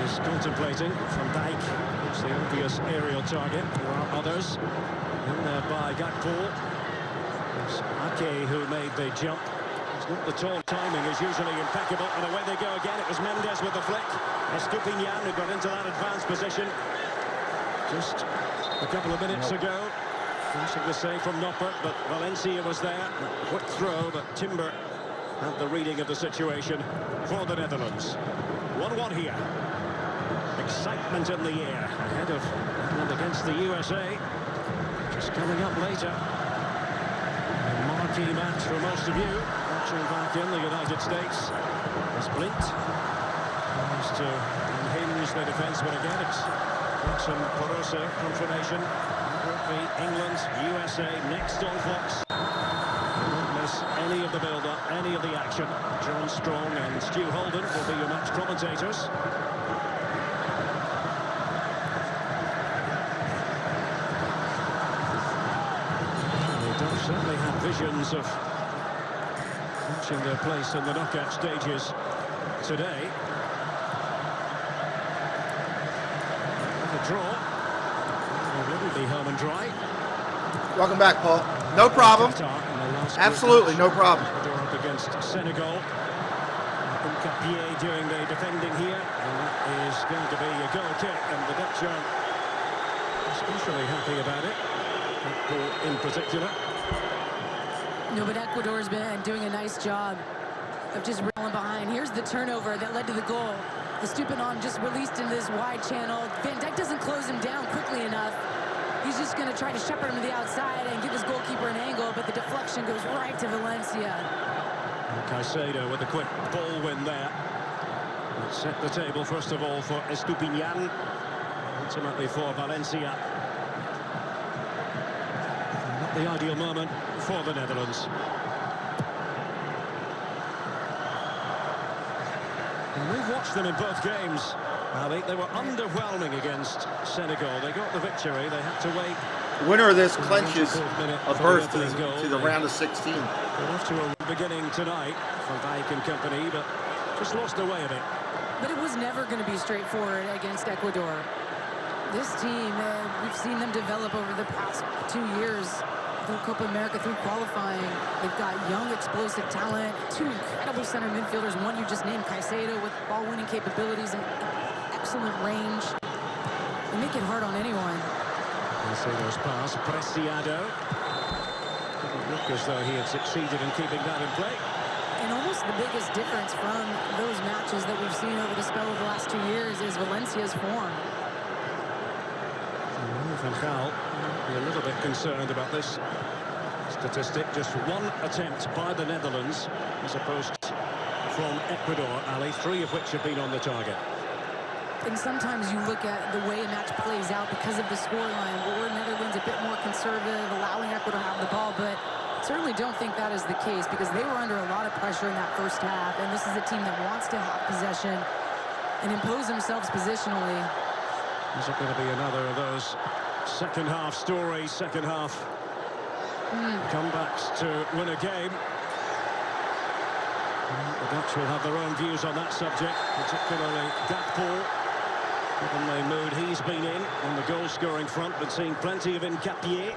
is contemplating. Van Dijk is the obvious aerial target. There are others. In there by Gakpo. It's Ake who made the jump. It's not the tall timing is usually impeccable. And away they go again. It was Mendes with the flick. Estupinian who got into that advanced position just a couple of minutes ago. Finishing the save from Noppert, but Valencia was there. Quick throw, but Timber had the reading of the situation for the Netherlands. 1-1 here. Excitement in the air ahead of England against the USA. Just coming up later. A marquee match for most of you watching back in the United States. As Blint tries to unhinge the defence, but again it's Jackson Porosa confirmation. England, USA next on Fox. Don't miss any of the build-up, any of the action. John Strong and Stu Holden will be your match commentators. They don't certainly have visions of reaching their place in the knockout stages today. The draw. Wouldn't be home and dry. Welcome back, Paul. No problem. Absolutely, no problem. Up against Senegal. Nkapie doing the defending here, and that is going to be a goal kick, and the Dutch are especially happy about it. Gakpo in particular. No, but Ecuador's been doing a nice job of just rolling behind. Here's the turnover that led to the goal. The Stupinon just released in this wide channel. Van Dijk doesn't close him down quickly enough. He's just going to try to shepherd him to the outside and give his goalkeeper an angle, but the deflection goes right to Valencia. And Caicedo with a quick ball win there. Let's set the table first of all for Estupinian, ultimately for Valencia. Not the ideal moment for the Netherlands. And we've watched them in both games. They were underwhelming against Senegal. They got the victory. They had to wait. The winner of this clenches a berth to the round of 16. They're off to a beginning tonight for Dijk and company, but just lost their way a bit. But it was never going to be straightforward against Ecuador. This team, we've seen them develop over the past 2 years through Copa America, through qualifying. They've got young, explosive talent, two incredible center midfielders, one you just named, Caicedo, with ball-winning capabilities and excellent range. They make it hard on anyone. Caicedo's pass, Preciado. Didn't look as though he had succeeded in keeping that in play. And almost the biggest difference from those matches that we've seen over the spell of the last 2 years is Valencia's form. Van Gaal be a little bit concerned about this statistic. Just one attempt by the Netherlands as opposed from Ecuador, Ali, 3 of which have been on the target. And sometimes you look at the way a match plays out because of the scoreline. Where Netherlands a bit more conservative, allowing Ecuador to have the ball, but certainly don't think that is the case because they were under a lot of pressure in that first half, and this is a team that wants to have possession and impose themselves positionally. Is it going to be another of those second half stories, second half comebacks to win a game? The Dutch will have their own views on that subject, particularly Gakpo, given the mood he's been in on the goal-scoring front, but seeing plenty of Nkapie.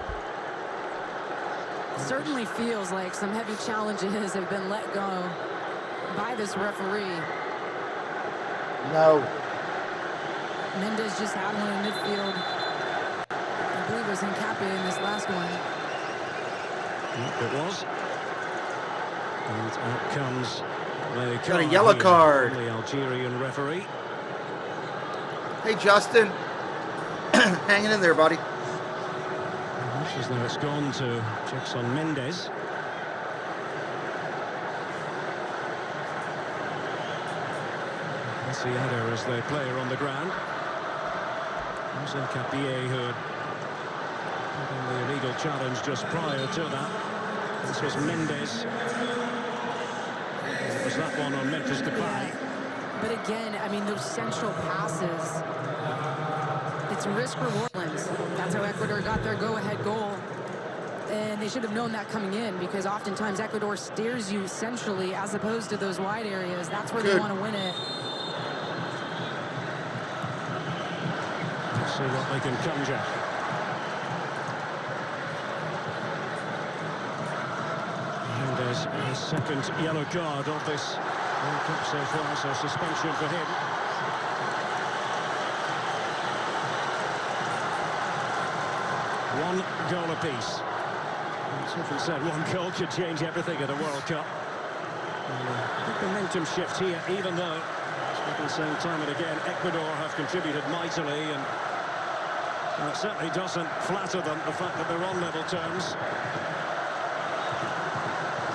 Certainly feels like some heavy challenges have been let go by this referee. No. Mendes just had one in midfield. I believe it was Nkapie in this last one. It was. And out comes the got a yellow card. The Algerian referee. Hey, Justin. Hanging in there, buddy. As though it's gone to Jackson Mendes. Preciado is the player on the ground. There's Nkapie who had the illegal challenge just prior to that. This was Mendes. It was that one on Memphis Depay. But again, I mean, those central passes, it's risk-reward. That's how Ecuador got their go-ahead goal. And they should have known that coming in, because oftentimes Ecuador steers you centrally as opposed to those wide areas. That's where they want to win it. Let's see what they can conjure. And there's a second yellow card of this World Cup so far, so suspension for him. One goal apiece. It's often said one goal could change everything at a World Cup. Big momentum shift here, even though, as we've been saying time and again, Ecuador have contributed mightily, and it certainly doesn't flatter them, the fact that they're on level terms.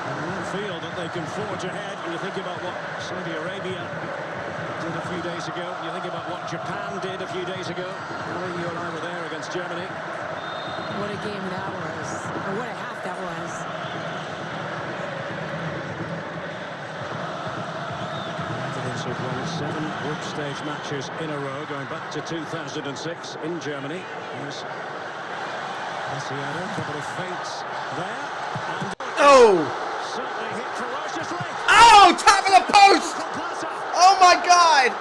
And they don't feel that they can forge ahead. When you think about what Saudi Arabia did a few days ago, you think about what Japan did a few days ago. You and I were there against Germany. What a game that was, or what a half that was. Netherlands have won 7 group stage matches in a row, going back to 2006 in Germany. There's Preciado, a couple of feints there. And certainly hit ferociously. Oh, top of the post! Oh my God!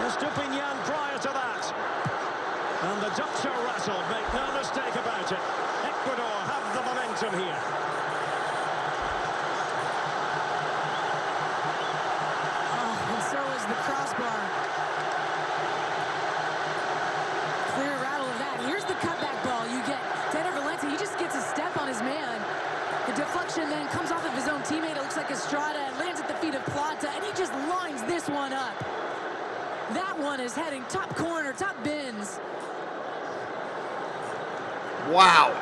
Estupinian prior to that. And the Dutch are rattled, make no mistake about it. Ecuador have the momentum here. Oh, and so is the crossbar. Clear rattle of that. Here's the cutback ball. You get Tedder Valencia. He just gets a step on his man. The deflection then comes off of his own teammate. It looks like Estrada, and lands at the feet of Plata, and he just lines this one up. That one is heading top corner, top bins. Wow.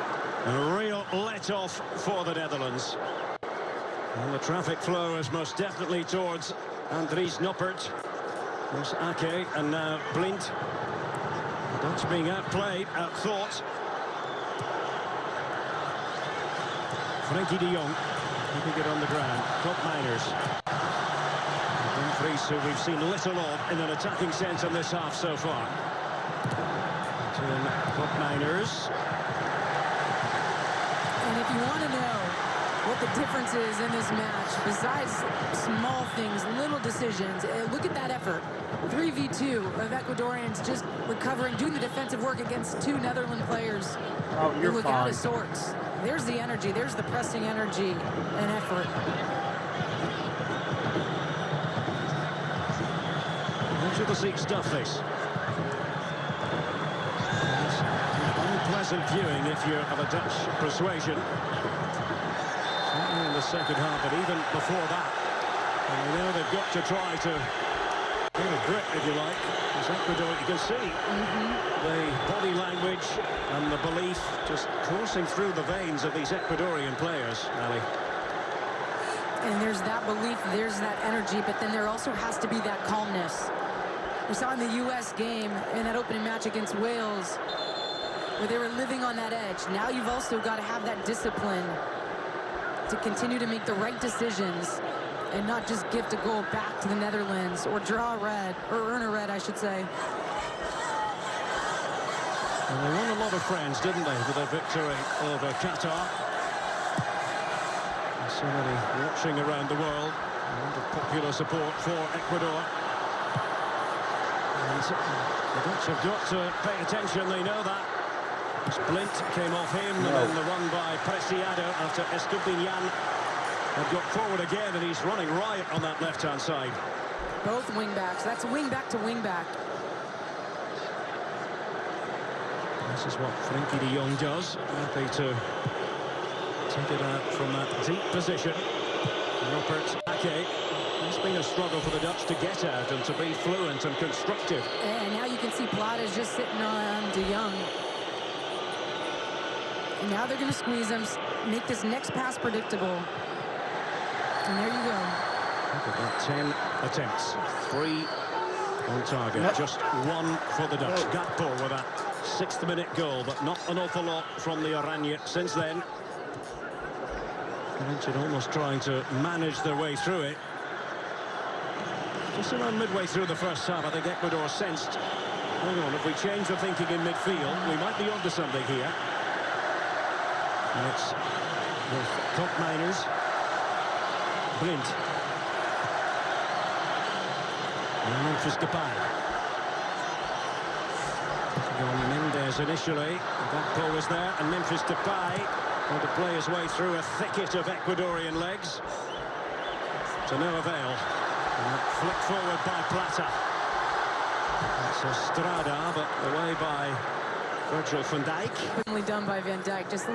A real let-off for the Netherlands. And the traffic flow is most definitely towards Andries Noppert. There's Ake, and now Blind. The Dutch being outplayed, outthought. Frenkie de Jong, keeping it on the ground. Top Miners. Dumfries, who we've seen little of in an attacking sense in this half so far. Top Miners. And if you want to know what the difference is in this match, besides small things, little decisions, look at that effort. 3v2 of Ecuadorians just recovering, doing the defensive work against 2 Netherlands players. Oh, you're look fine. out of sorts. There's the energy, there's the pressing energy and effort. Into the seat stuff this. Unpleasant viewing if you're of a Dutch persuasion. Certainly in the second half, but even before that. And they know they've got to try to get a grip, if you like. As Ecuador, you can see the body language and the belief just coursing through the veins of these Ecuadorian players, Ali. And there's that belief, there's that energy, but then there also has to be that calmness. We saw in the U.S. game, in that opening match against Wales, where they were living on that edge. Now you've also got to have that discipline to continue to make the right decisions and not just gift a goal back to the Netherlands or draw a red, or earn a red, I should say. And they won a lot of friends, didn't they, with their victory over Qatar. And so many watching around the world. A lot of popular support for Ecuador. And the Dutch have got to pay attention, they know that. Splint came off him, and then the run by Preciado after Estupinian had got forward again, and he's running riot on that left-hand side. Both wing-backs. That's wing-back to wing-back. This is what Frenkie de Jong does. Happy to take it out from that deep position. Noppert, Ake. It's been a struggle for the Dutch to get out and to be fluent and constructive. And now you can see Plata's just sitting on de Jong. And now they're going to squeeze him, make this next pass predictable. And there you go. Look at that, 10 attempts, 3 on target, just 1 for the Dutch. Gakpo with that 6th-minute goal, but not an awful lot from the Oranje since then. Mentioned almost trying to manage their way through it. Just around midway through the first half, I think Ecuador sensed, hang on, if we change the thinking in midfield, we might be onto something here. And it's with Koopmeiners. Blind. And Memphis Depay. Going Mendes initially. That ball was there, and Memphis Depay going to play his way through a thicket of Ecuadorian legs. To no avail. And that flick forward by Plata. That's Estrada, but away by Virgil van Dijk. Only done by Van Dijk. Just a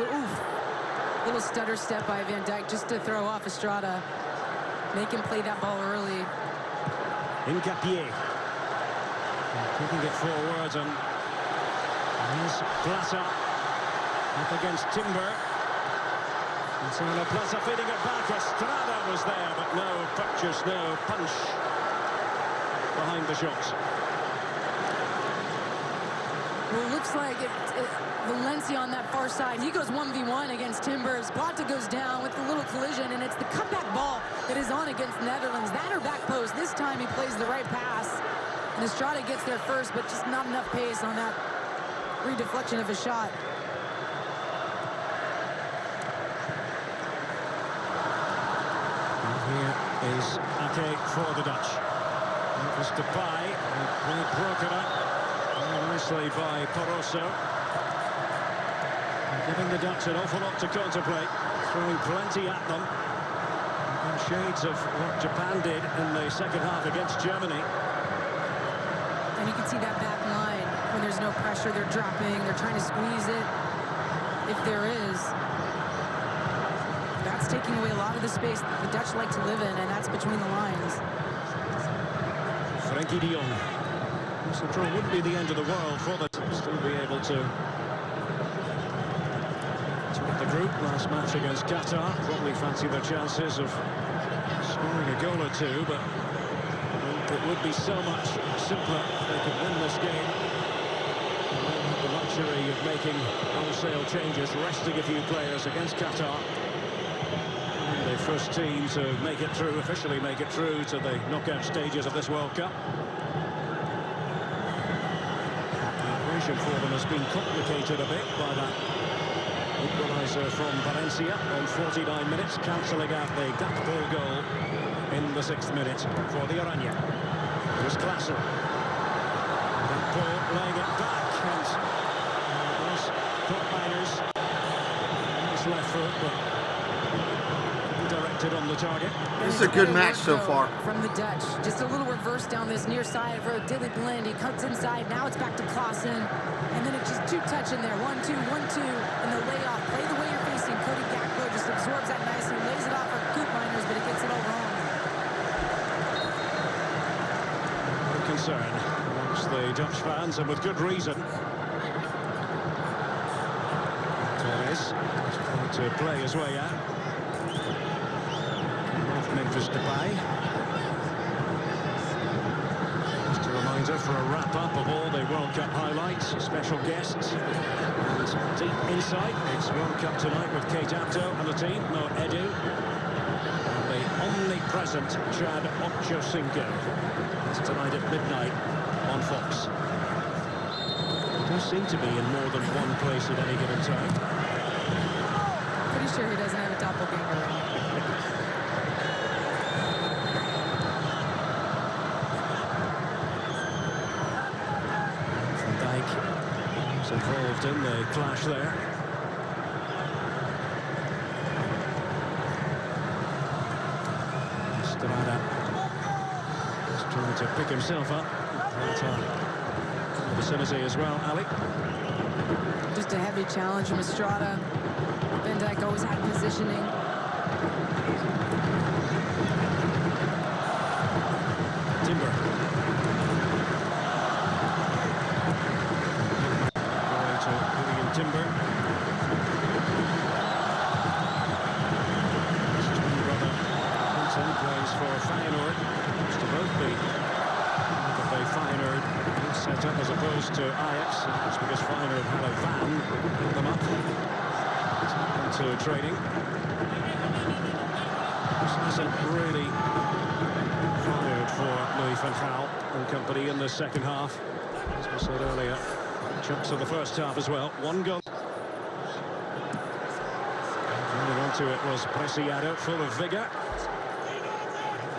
little stutter step by Van Dijk just to throw off Estrada. Make him play that ball early. Incapié. Kicking it forward, and here's Plata up against Timber. And so Plata feeding it back. Estrada was there, but no purchase, no punch behind the shot. Well, it looks like Valencia on that far side. He goes 1v1 against Timbers. Plata goes down with a little collision, and it's the cutback ball that is on against Netherlands. That or back post. This time he plays the right pass. And Estrada gets there first, but just not enough pace on that redeflection of a shot. And here is Ake for the Dutch. Memphis Depay, and broken up. Nicely by Poroso. Giving the Dutch an awful lot to contemplate, throwing plenty at them. And shades of what Japan did in the second half against Germany. And you can see that back line. When there's no pressure, they're dropping, they're trying to squeeze it. If there is, that's taking away a lot of the space that the Dutch like to live in, and that's between the lines. Frenkie de Jong. So draw wouldn't be the end of the world for them. Still be able to top the group. Last match against Qatar. Probably fancy their chances of scoring a goal or two, but it would be so much simpler if they could win this game. They don't have the luxury of making wholesale changes, resting a few players against Qatar. And the first team to make it through, officially make it through to the knockout stages of this World Cup. For them has been complicated a bit by that equaliser from Valencia on 49 minutes, cancelling out the Gakpo goal in the 6th minute for the Oranje. It was Klaassen. Gakpo laying it back, and those Koopmeiners. Nice left foot, but directed on the target. This is a good match so far. From the Dutch. Just a little reverse down this near side for Dilly Blind. He cuts inside. Now it's back to Klaassen. And then it's just two touch in there. 1-2, 1-2. And the layoff. Play the way you're facing. Cody Gakpo just absorbs that nicely. Lays it off for Koopmeiners, but he gets it all wrong. No concern amongst the Dutch fans, and with good reason. Torres trying to play his way out. Memphis Depay. Just a reminder for a wrap-up of all the World Cup highlights, special guests, and deep insight. It's World Cup tonight with Kate Apto and the team, Mo Edu, and the omnipresent Chad Ochocinco. It's tonight at midnight on Fox. He does seem to be in more than one place at any given time. Pretty sure he doesn't have a doppelganger. Involved in the clash there. Estrada just trying to pick himself up. The vicinity as well, Ali. Just a heavy challenge from Estrada. Van Dijk always had positioning. Timber. Timber. Plays for Feyenoord. Used to both be the Feyenoord set up as opposed to Ajax. That's because Feyenoord had a van pick them up into training. This hasn't really fired for Louis van Gaal and company in the second half. As we said earlier, chunks of the first half as well. One goal. Into it was Preciado, full of vigour.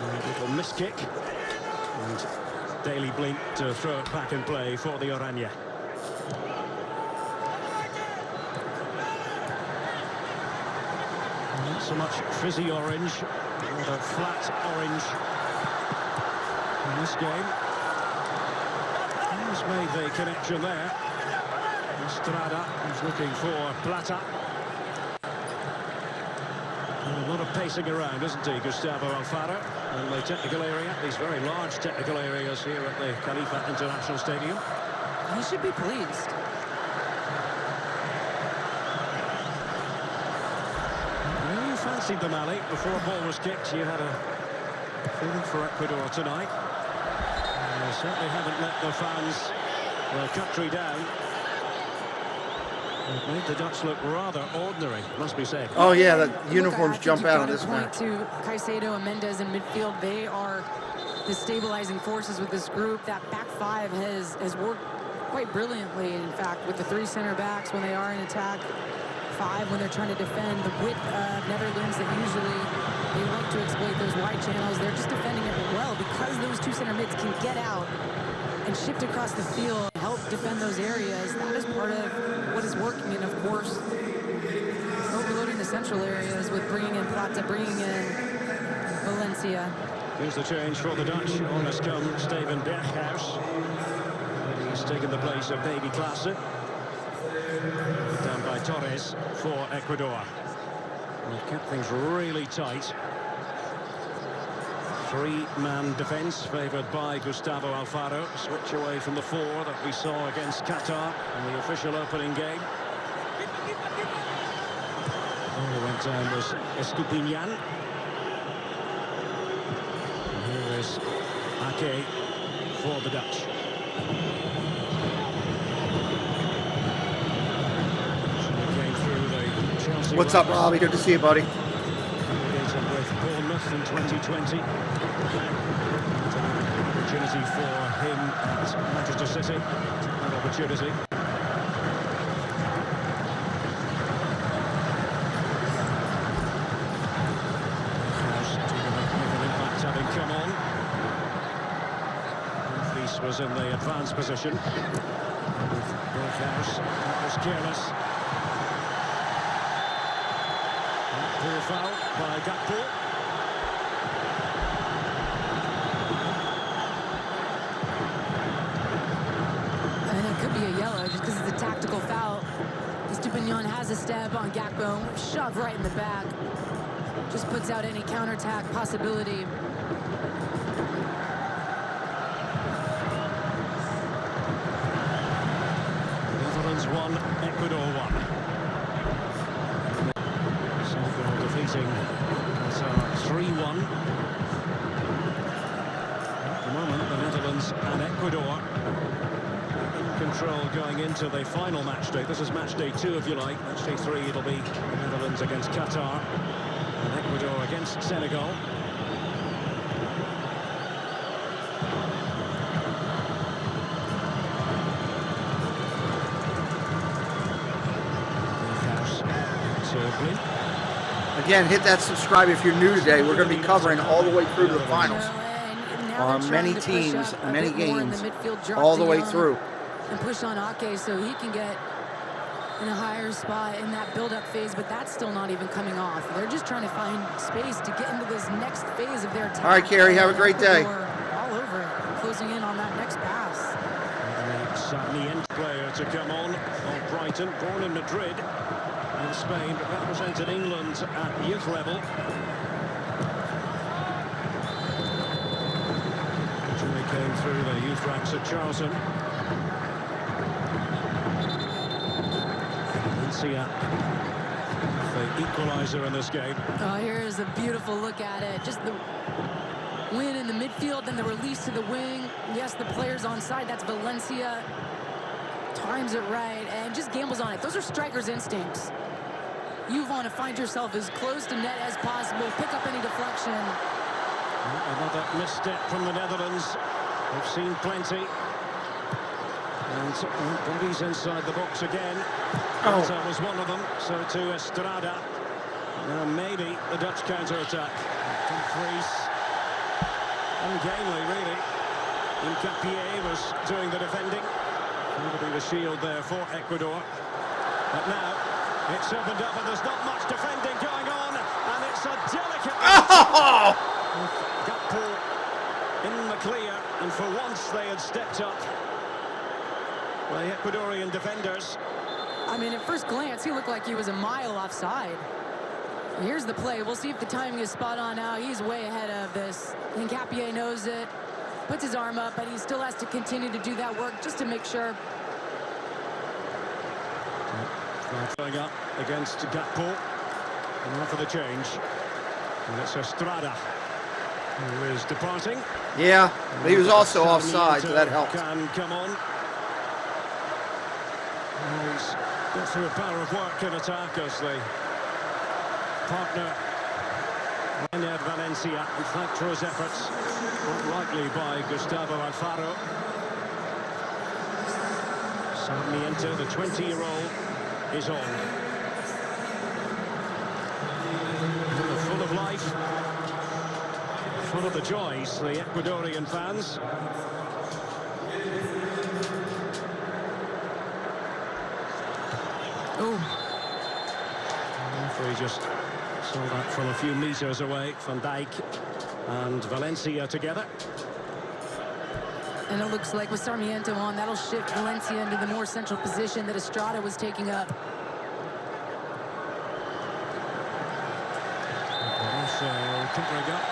A little miss kick. And Daly Blink to throw it back in play for the Oranje. Not so much fizzy orange, rather flat orange in this game. He's made the connection there. Estrada is looking for Plata. A lot of pacing around, isn't he, Gustavo Alfaro? In the technical area, these very large technical areas here at the Khalifa International Stadium. He should be pleased. You fancied them, Ali, before a ball was kicked. You had a feeling for Ecuador tonight. They certainly haven't let the fans, their country down. It made the Dutch look rather ordinary, must be said. Oh yeah, the uniforms jump out on this point match. To Caicedo and Mendes in midfield, they are the stabilizing forces with this group. That back five has worked quite brilliantly. In fact, with the three center backs when they are in attack, five when they're trying to defend. The width of Netherlands that usually they like to exploit those wide channels. They're just defending it well because those two center mids can get out and shift across the field, help defend those areas. That is part of what is working, and of course, overloading the central areas with bringing in Plata, bringing in Valencia. Here's the change for the Dutch. On has come Steven Berghuis. He's taken the place of Davy Klaassen. Down by Torres for Ecuador. They've kept things really tight. Three-man defence favoured by Gustavo Alfaro. Switch away from the four that we saw against Qatar in the official opening game. Who went down was Estupinian. Here is Ake for the Dutch. What's up, Robbie? Good to see you, buddy. With Bournemouth in 2020. Opportunity for him at Manchester City. An opportunity. Having come on. Fleece was in the advanced position. With Berghuis, that was careless. Poor foul by Gakpo. And it could be a yellow just because it's a tactical foul. Estupinian has a step on Gakpo, shoved right in the back. Just puts out any counterattack possibility. Netherlands 1, Ecuador 1. Defeating Qatar 3-1. At the moment, the Netherlands and Ecuador in control going into the final match day. This is match day 2, if you like. Match day 3, it'll be the Netherlands against Qatar and Ecuador against Senegal. Again, hit that subscribe if you're new today. We're going to be covering all the way through to the finals. Many teams, many games, all the way through. And push on Ake so he can get in a higher spot in that build-up phase, but that's still not even coming off. They're just trying to find space to get into this next phase of their attack. All right, Carrie, have a great day. All over it, closing in on that next pass. Certainly end player to come on Brighton, born in Madrid. In Spain, but represented England at youth level. Originally came through the youth ranks at Charlton. Valencia, the equaliser in this game. Oh, here's a beautiful look at it. Just the win in the midfield, then the release to the wing. Yes, the player's onside. That's Valencia. Times it right and just gambles on it. Those are strikers' instincts. You want to find yourself as close to net as possible, pick up any deflection. Another misstep from the Netherlands. They've seen plenty. And bodies inside the box again. That was one of them. So to Estrada. Now maybe the Dutch counter-attack. Dumfries. Ungainly, really. Incapié was doing the defending. That'll be the shield there for Ecuador. But now, it's opened up and there's not much defending going on. And it's a delicate... Gakpo in the clear. And for once they had stepped up. The Ecuadorian defenders. I mean, at first glance, he looked like he was a mile offside. Here's the play. We'll see if the timing is spot on now. He's way ahead of this. Incapié knows it. Puts his arm up, but he still has to continue to do that work just to make sure. Going up against Gakpo. And now for the change. And it's Estrada who is departing. Yeah, but he was also offside, so that helps. Can come on. And he's got through a power of work in attack as the partner Enner Valencia, who thanked for his efforts, not rightly by Gustavo Alfaro. Sarmiento, the 20-year-old, is on. Full of life, full of the joys, the Ecuadorian fans. Oh. Referee just saw that from a few meters away. Van Dijk and Valencia together. And it looks like with Sarmiento on, that'll shift Valencia into the more central position that Estrada was taking up. Also covering up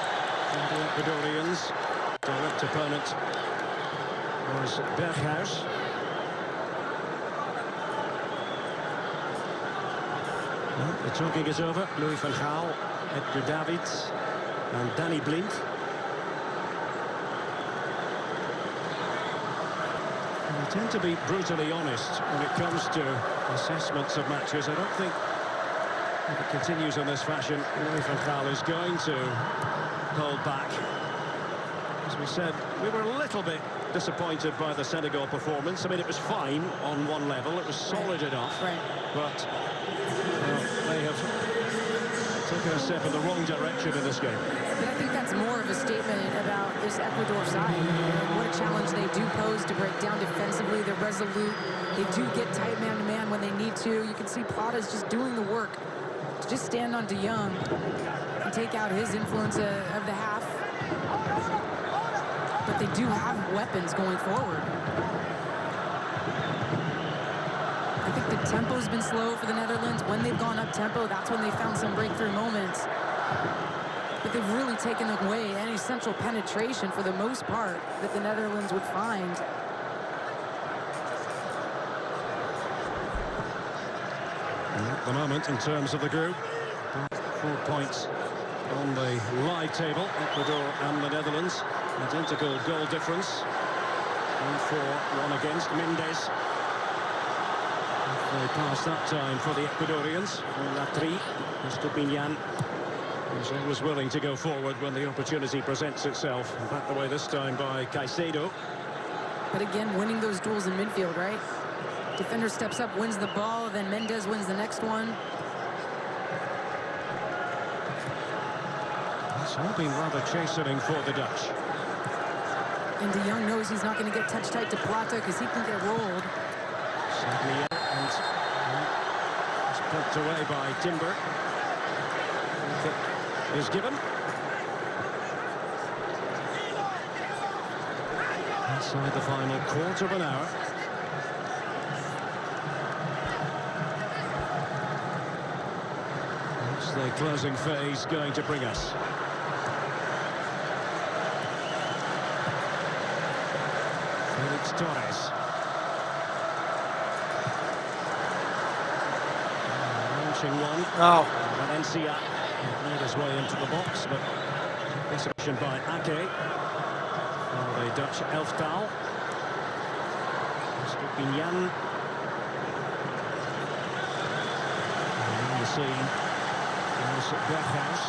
for the Ecuadorians. Direct opponent was Berghuis. Well, the talking is over. Louis van Gaal, Edgar Davids and Danny Blind. I tend to be brutally honest when it comes to assessments of matches. I don't think if it continues in this fashion, Louis van Gaal is going to hold back. As we said, we were a little bit disappointed by the Senegal performance. I mean, it was fine on one level. It was solid enough. Right. But they have taken a step in the wrong direction in this game. But I think that's more of a statement about this Ecuador side. What a challenge they do pose to break down defensively. They're resolute. They do get tight man-to-man when they need to. You can see Plata's just doing the work to just stand on De Jong and take out his influence of the half. But they do have weapons going forward. I think the tempo's been slow for the Netherlands. When they've gone up tempo, that's when they found some breakthrough moments. But they've really taken away any central penetration for the most part that the Netherlands would find. At the moment, in terms of the group, 4 points on the live table. Ecuador and the Netherlands. Identical goal difference. 1 for, 1 against. Mendes. They pass that time for the Ecuadorians. Latri, Estupinian, is always willing to go forward when the opportunity presents itself. Back the way this time by Caicedo. But again, winning those duels in midfield, right? Defender steps up, wins the ball, then Mendes wins the next one. It's all been rather chastening for the Dutch. And De Jong knows he's not going to get touch tight to Plata because he can get rolled. Sadly, and it's poked away by Timber. Kick is given. Inside the final quarter of an hour. What's the closing phase going to bring us? Felix Torres. Launching one. Oh. Valencia made his way into the box, but interception by Ake. The Dutch Elftal. Estupinian. On the scene. There's Berghuis.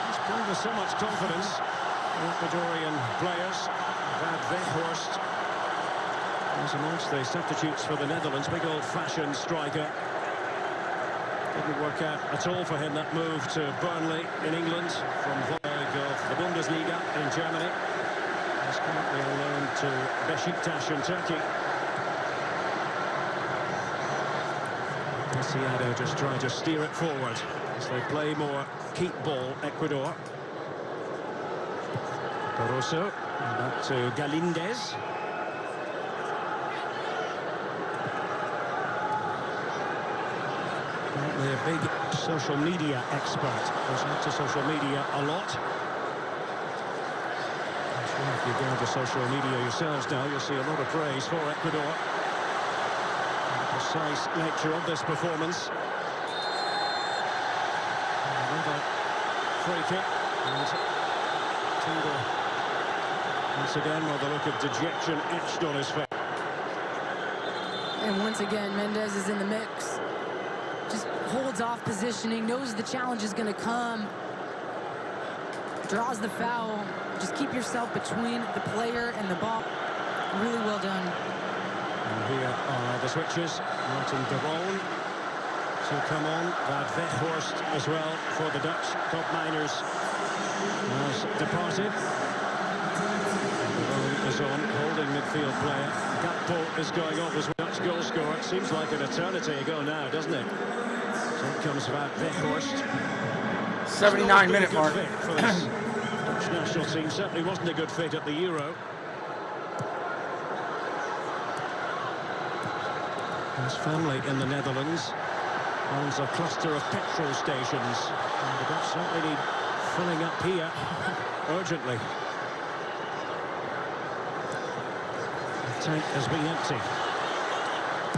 He's playing with so much confidence. The Ecuadorian players. Van Weghorst is amongst the substitutes for the Netherlands. Big old-fashioned striker. Didn't work out at all for him, that move to Burnley in England from Wolfsburg of the Bundesliga in Germany. He's currently on loan to Beşiktaş in Turkey. Preciado just trying to steer it forward as they play more keep ball, Ecuador. Barroso, back to Galíndez. Apparently a big social media expert. Goes out to social media a lot. I'm sure if you go to social media yourselves now, you'll see a lot of praise for Ecuador. The precise nature of this performance. Another free kick. And Timber, once again, with a look of dejection etched on his face. And once again, Mendes is in the mix. Just holds off positioning, knows the challenge is going to come. Draws the foul. Just keep yourself between the player and the ball. Really well done. And here are the switches. Martin de Roon to come on. Wout Weghorst as well for the Dutch top miners has departed. De Roon is on, holding midfield player. Gakpo is going off as Dutch goal scorer. It seems like an eternity ago now, doesn't it? So it comes Wout Weghorst. 79-minute mark. For this Dutch national team. Certainly wasn't a good fit at the Euro. His family in the Netherlands owns a cluster of petrol stations. And the Dutch certainly need filling up here urgently. The tank has been empty.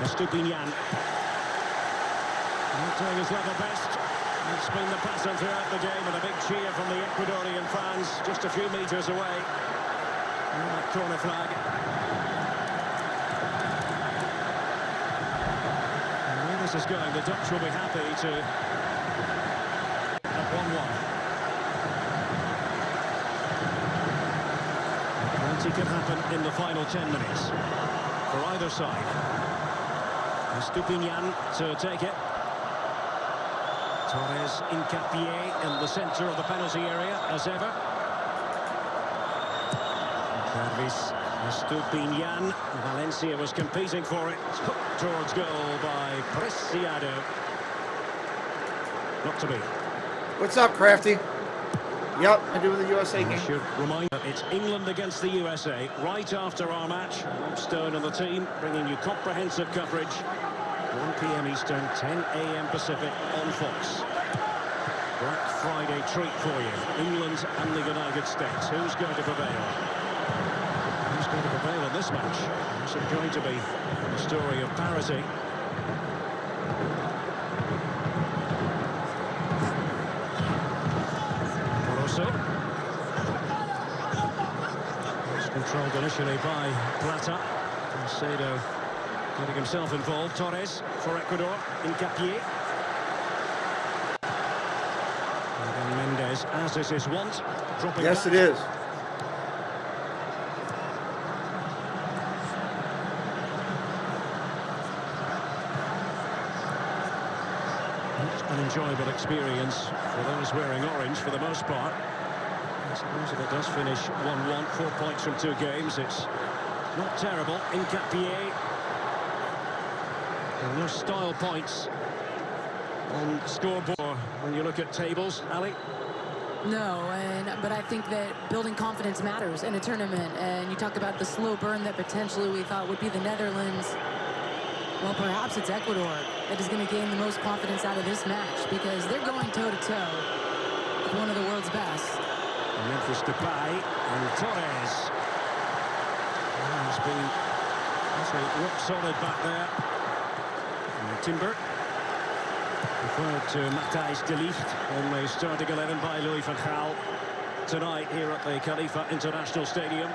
Estupinian. Not doing his level best. It's been the pattern throughout the game, and a big cheer from the Ecuadorian fans just a few metres away. And that corner flag. And where this is going, the Dutch will be happy to have 1-1. Plenty can happen in the final 10 minutes for either side. Estupinian to take it. Torres Incapié in the centre of the penalty area, as ever. Pervis Estupinian. Valencia was competing for it. It's hooked towards goal by Preciado. Not to be. What's up, Crafty? Yep, I do with the USA game. I should remind you, it's England against the USA, right after our match. Rob Stone and the team bringing you comprehensive coverage. 1 p.m. Eastern, 10 a.m. Pacific on Fox. Black Friday treat for you. England and the United States. Who's going to prevail? Who's going to prevail in this match? Is it going to be the story of parity? Barroso. It's controlled initially by Plata. Concedo getting himself involved. Torres for Ecuador. Incapié. And then Mendes, as is his want, dropping Yes, back. it is. Not an enjoyable experience for those wearing orange for the most part. I suppose if it does finish 1-1, 4 points from 2 games, it's not terrible. Incapié. And no style points on scoreboard when you look at tables, Ali. No, but I think that building confidence matters in a tournament. And you talk about the slow burn that potentially we thought would be the Netherlands. Well, perhaps it's Ecuador that is going to gain the most confidence out of this match because they're going toe-to-toe with one of the world's best. Memphis Depay and Torres. He's been rock solid back there. Timber, referred to Matthijs de Ligt on the starting 11 by Louis van Gaal tonight here at the Khalifa International Stadium.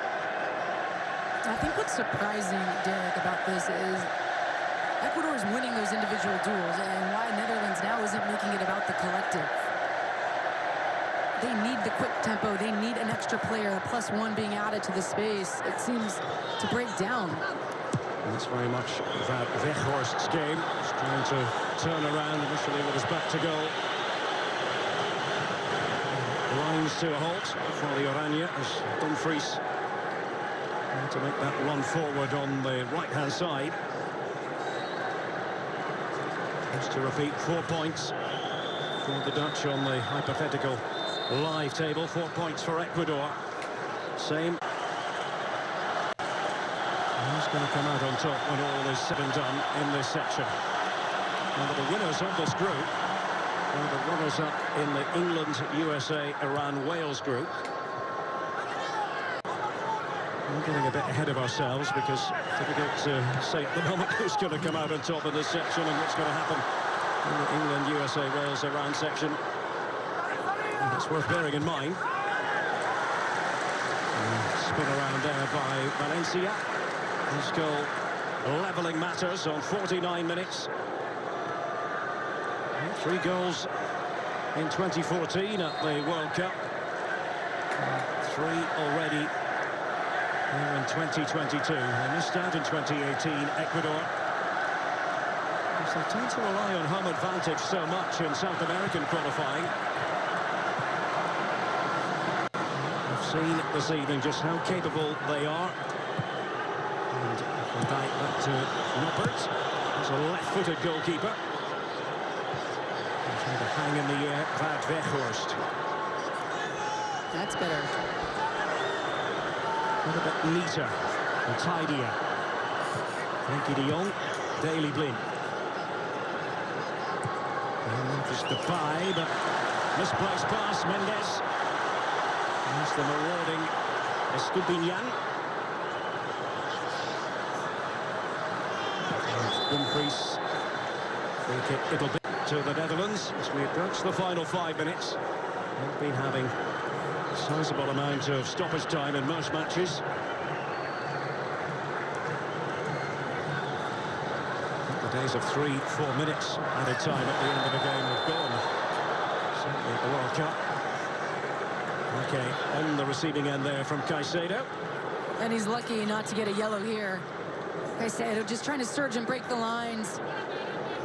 I think what's surprising, Derek, about this is Ecuador is winning those individual duels, and why Netherlands now isn't making it about the collective. They need the quick tempo, they need an extra player, +1 being added to the space. It seems to break down. That's very much that Weghorst's game. He's trying to turn around initially with his back to goal. Lines to a halt for the Oranje as Dumfries to make that run forward on the right-hand side. Just to repeat, 4 points for the Dutch on the hypothetical live table. 4 points for Ecuador. Same. Who's going to come out on top when all is said and done in this section? One of the winners of this group, one of the runners-up in the England, USA, Iran, Wales group. We're getting a bit ahead of ourselves because it's difficult to say at the moment who's going to come out on top in this section and what's going to happen in the England, USA, Wales, Iran section. And it's worth bearing in mind. Spin around there by Valencia. His goal levelling matters on 49 minutes. 3 goals in 2014 at the World Cup. 3 already here in 2022. They missed out in 2018, Ecuador. Because they tend to rely on home advantage so much in South American qualifying. We've seen this evening just how capable they are. And from back to Noppert. He's a left-footed goalkeeper. Trying to hang in the air, Wout Weghorst. That's better. A little bit neater and tidier. Frenkie de Jong, Daley Blind. Just the bye, but misplaced pass, Mendes. That's the marauding Estupinian. Dumfries. Free kick, it'll be to the Netherlands as we approach the final 5 minutes. They've been having a sizable amount of stoppage time in most matches. The days of 3-4 minutes added time at the end of the game have gone. Certainly at the World Cup. Okay, on the receiving end there from Caicedo. And he's lucky not to get a yellow here. Caicedo just trying to surge and break the lines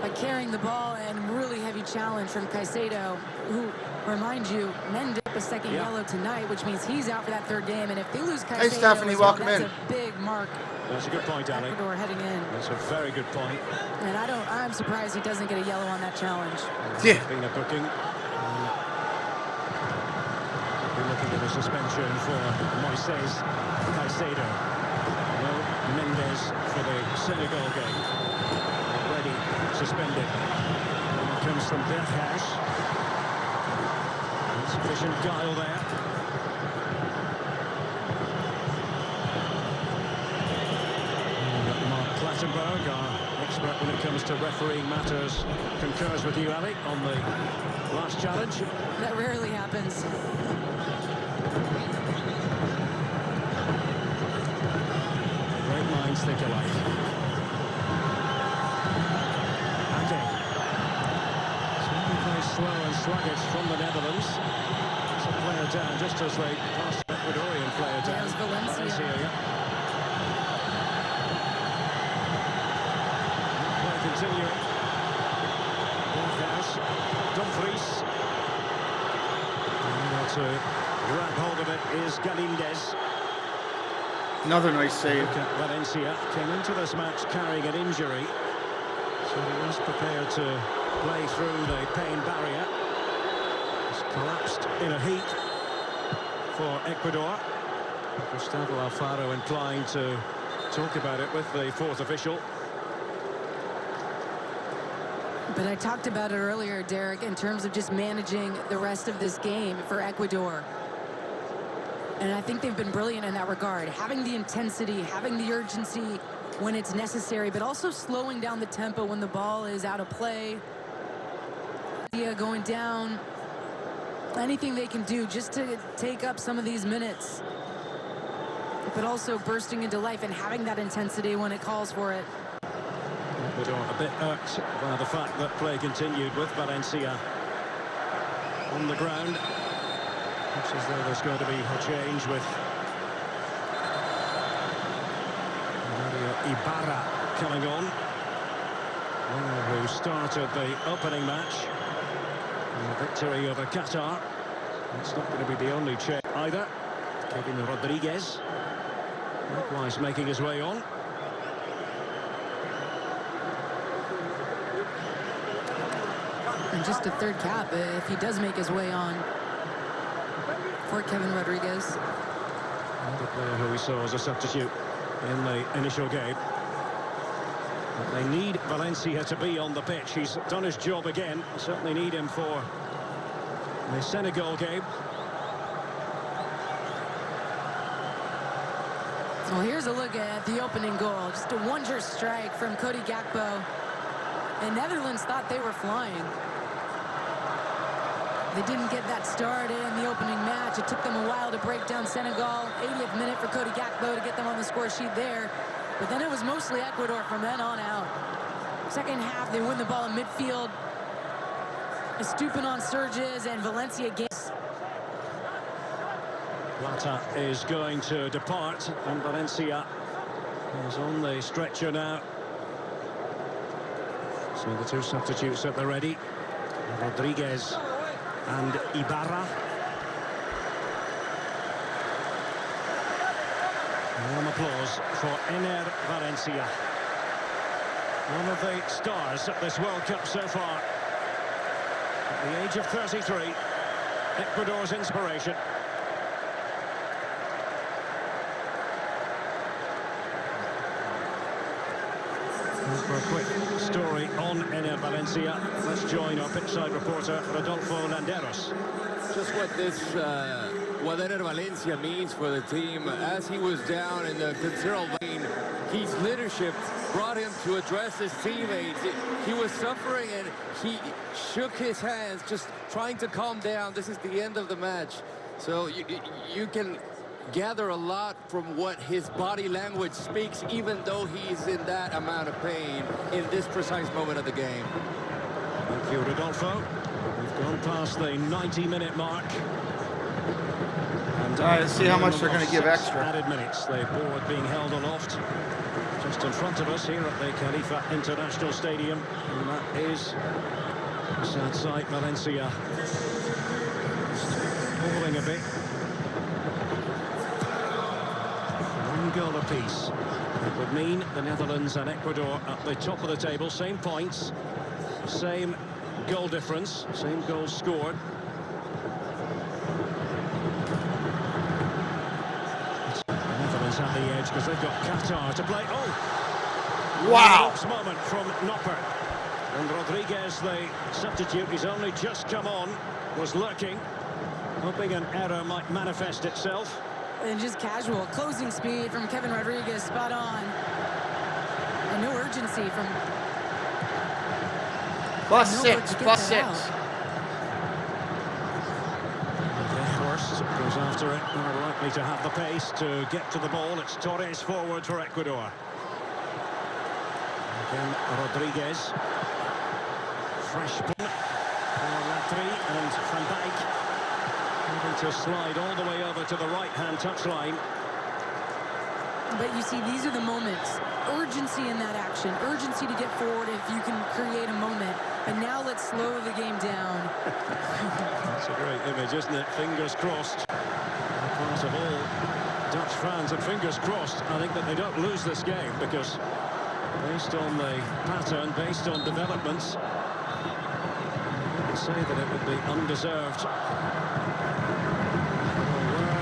by carrying the ball, and really heavy challenge from Caicedo, who, remind you, Mendes a second yellow tonight, which means he's out for that 3rd game. And if they lose Caicedo, hey Stephanie, welcome that's in. a big mark. That's a good point, Ali. Ecuador heading in. That's a very good point. And I'm surprised he doesn't get a yellow on that challenge. Yeah. Been a booking. We're looking at a suspension for Moises Caicedo. No Mendes for the Senegal game. Already suspended. And it comes from Berghuis. Sufficient guile there. Mark Clattenburg, our expert when it comes to refereeing matters, concurs with you, Ali, on the last challenge. That rarely happens. Great minds think alike. Slow and sluggish from the Netherlands. It's a player down just as they passed the Ecuadorian player down. There's Valencia. Play continuing. Berghuis, Dumfries. And to grab hold of it is Galindez. Another nice save. Valencia came into this match carrying an injury, so he was prepared to play through the pain barrier. He's collapsed in a heap for Ecuador. Gustavo Alfaro inclined to talk about it with the 4th official. But I talked about it earlier, Derek, in terms of just managing the rest of this game for Ecuador. And I think they've been brilliant in that regard. Having the intensity, having the urgency when it's necessary, but also slowing down the tempo when the ball is out of play. Going down, anything they can do just to take up some of these minutes, but also bursting into life and having that intensity when it calls for it. A bit irked by the fact that play continued with Valencia on the ground. Looks as though there's going to be a change with Ibarra coming on. Who started the opening match. The victory over Qatar. It's not going to be the only change either. Kevin Rodriguez. Likewise making his way on. And just a third cap if he does make his way on for Kevin Rodriguez. Another player who we saw as a substitute in the initial game. But they need Valencia to be on the pitch. He's done his job again. Certainly need him for the Senegal game. Well, here's a look at the opening goal. Just a wonder strike from Cody Gakpo. And Netherlands thought they were flying. They didn't get that start in the opening match. It took them a while to break down Senegal. 80th minute for Cody Gakpo to get them on the score sheet there. But then it was mostly Ecuador from then on out. Second half, they win the ball in midfield. Estupiñán surges, and Valencia gains. Plata is going to depart, and Valencia is on the stretcher now. So the two substitutes at the ready. Rodriguez and Ibarra. Warm applause for Ener Valencia. One of the stars at this World Cup so far. At the age of 33, Ecuador's inspiration. For a quick story on Ener Valencia, let's join our pitchside reporter Rodolfo Landeros. Just what this, what Ener Valencia means for the team. As he was down in the considerable vein, his leadership brought him to address his teammates. He was suffering and he shook his hands, just trying to calm down. This is the end of the match. So you can gather a lot from what his body language speaks, even though he's in that amount of pain in this precise moment of the game. Thank you, Rodolfo. We've gone past the 90-minute mark. And all right, let's see how much they're going to give extra. Added minutes. The board being held aloft just in front of us here at the Khalifa International Stadium. And that is a sad sight. Valencia hobbling a bit. One goal apiece. That would mean the Netherlands and Ecuador at the top of the table. Same points, same goal difference, same goals scored. The Netherlands have the edge because they've got Qatar to play. Oh! Wow! Moment from Noppert. And Rodriguez, the substitute, he's only just come on, was lurking, hoping an error might manifest itself. And just casual closing speed from Kevin Rodriguez, spot on. And no urgency from +6, +6. Horst goes after it, and are likely to have the pace to get to the ball. It's Torres forward for Ecuador. Again, Rodriguez. Fresh ball for Latry and Van Dijk. Able to slide all the way over to the right-hand touchline. But you see, these are the moments. Urgency in that action. Urgency to get forward if you can create a moment. But now let's slow the game down. That's a great image, isn't it? Fingers crossed. Part of all Dutch fans, and fingers crossed, I think that they don't lose this game, because based on the pattern, based on developments, I would say that it would be undeserved.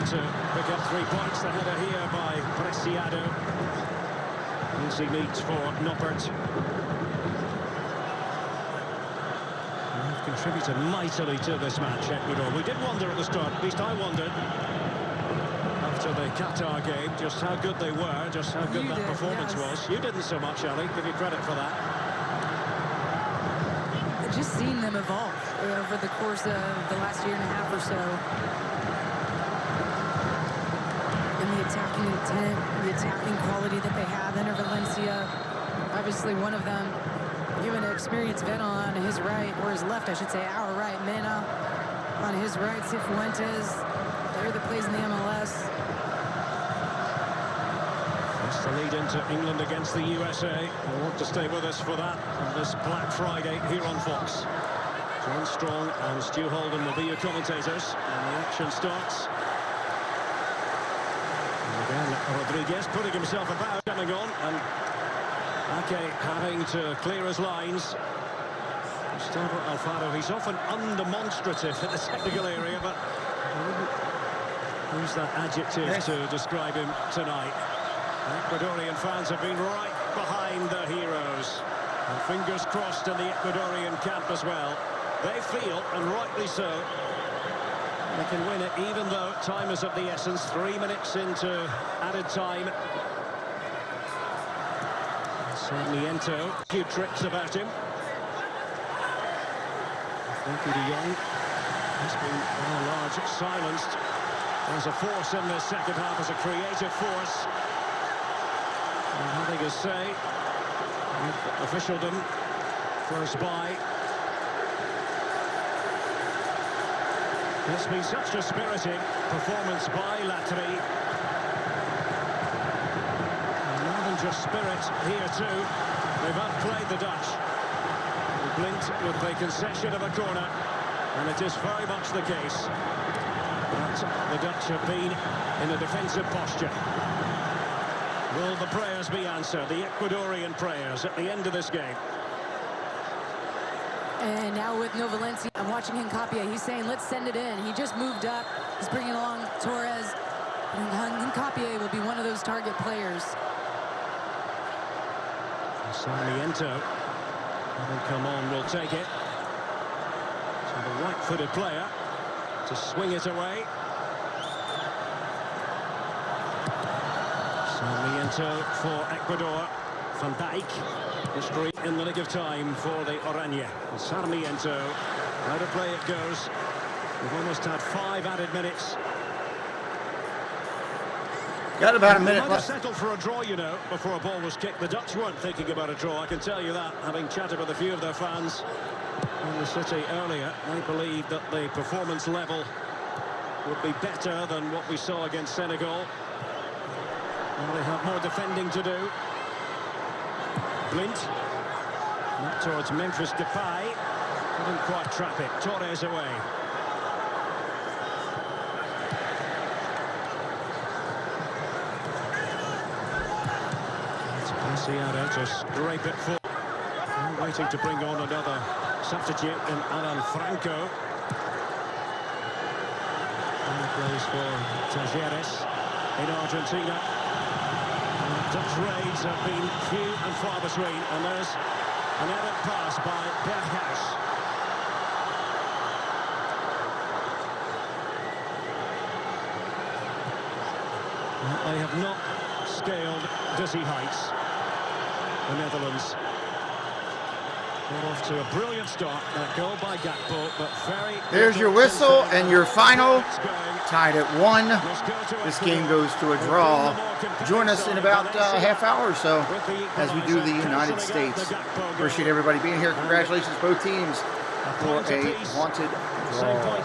To pick up 3 points. The header here by Preciado. Easy meet for Noppert. They've contributed mightily to this match, Ecuador. We did wonder at the start, at least I wondered, after the Qatar game, just how good they were, just how good that performance was. You didn't so much, Ali. Give you credit for that. Just seeing them evolve over the course of the last year and a half or so. The attacking intent, the attacking quality that they have. Ener Valencia, obviously one of them. Given an experienced vet on his right, or his left, I should say, our right. Mena on his right, Cifuentes, player that plays in the MLS. It's the lead into England against the USA. I want to stay with us for that on this Black Friday here on Fox. John Strong and Stu Holden will be your commentators, and the action starts. And again, Rodriguez putting himself about, coming on, and Ake having to clear his lines. Gustavo Alfaro, he's often undemonstrative in the technical area, but I wouldn't use that adjective to describe him tonight. Ecuadorian fans have been right behind the heroes. And fingers crossed in the Ecuadorian camp as well. They feel, and rightly so, they can win it, even though time is of the essence. 3 minutes into added time. Sarmiento, a few tricks about him. Frankie de Jong has been, by and large, silenced. There's a force in the second half, as a creative force. And having a say with officialdom close by. It's been such a spirited performance by Latri. And more than just spirit here too, they've outplayed the Dutch. Blind with the concession of a corner, and it is very much the case that the Dutch have been in a defensive posture. Will the prayers be answered, the Ecuadorian prayers, at the end of this game? And now with No Valencia, I'm watching Hincapie. He's saying, let's send it in. He just moved up. He's bringing along Torres. And Hincapie will be one of those target players. Sarmiento, having come on, will take it. So the right-footed player to swing it away. Sarmiento for Ecuador. Van Dijk, history in the nick of time for the Oranje. Sarmiento, how to play it goes. We've almost had 5 added minutes. Got about a minute left. left. Settled for a draw, you know, before a ball was kicked. The Dutch weren't thinking about a draw, I can tell you that, having chatted with a few of their fans in the city earlier. They believed that the performance level would be better than what we saw against Senegal. Well, they have more defending to do. Blint, up towards Memphis Depay, couldn't quite trap it. Torres away. It's Passiada to scrape it for. I'm waiting to bring on another substitute in Alan Franco. And plays for Tajeres in Argentina. Dutch raids have been few and far between, and there's an errant pass by Berghuis. They have not scaled dizzy heights, the Netherlands. Got off to a brilliant start, that goal by Gakpo, but very... There's your whistle and your final. Tied at 1. This game goes to a draw. Join us in about a half hour or so as we do the United States. Appreciate everybody being here. Congratulations both teams for a vaunted draw.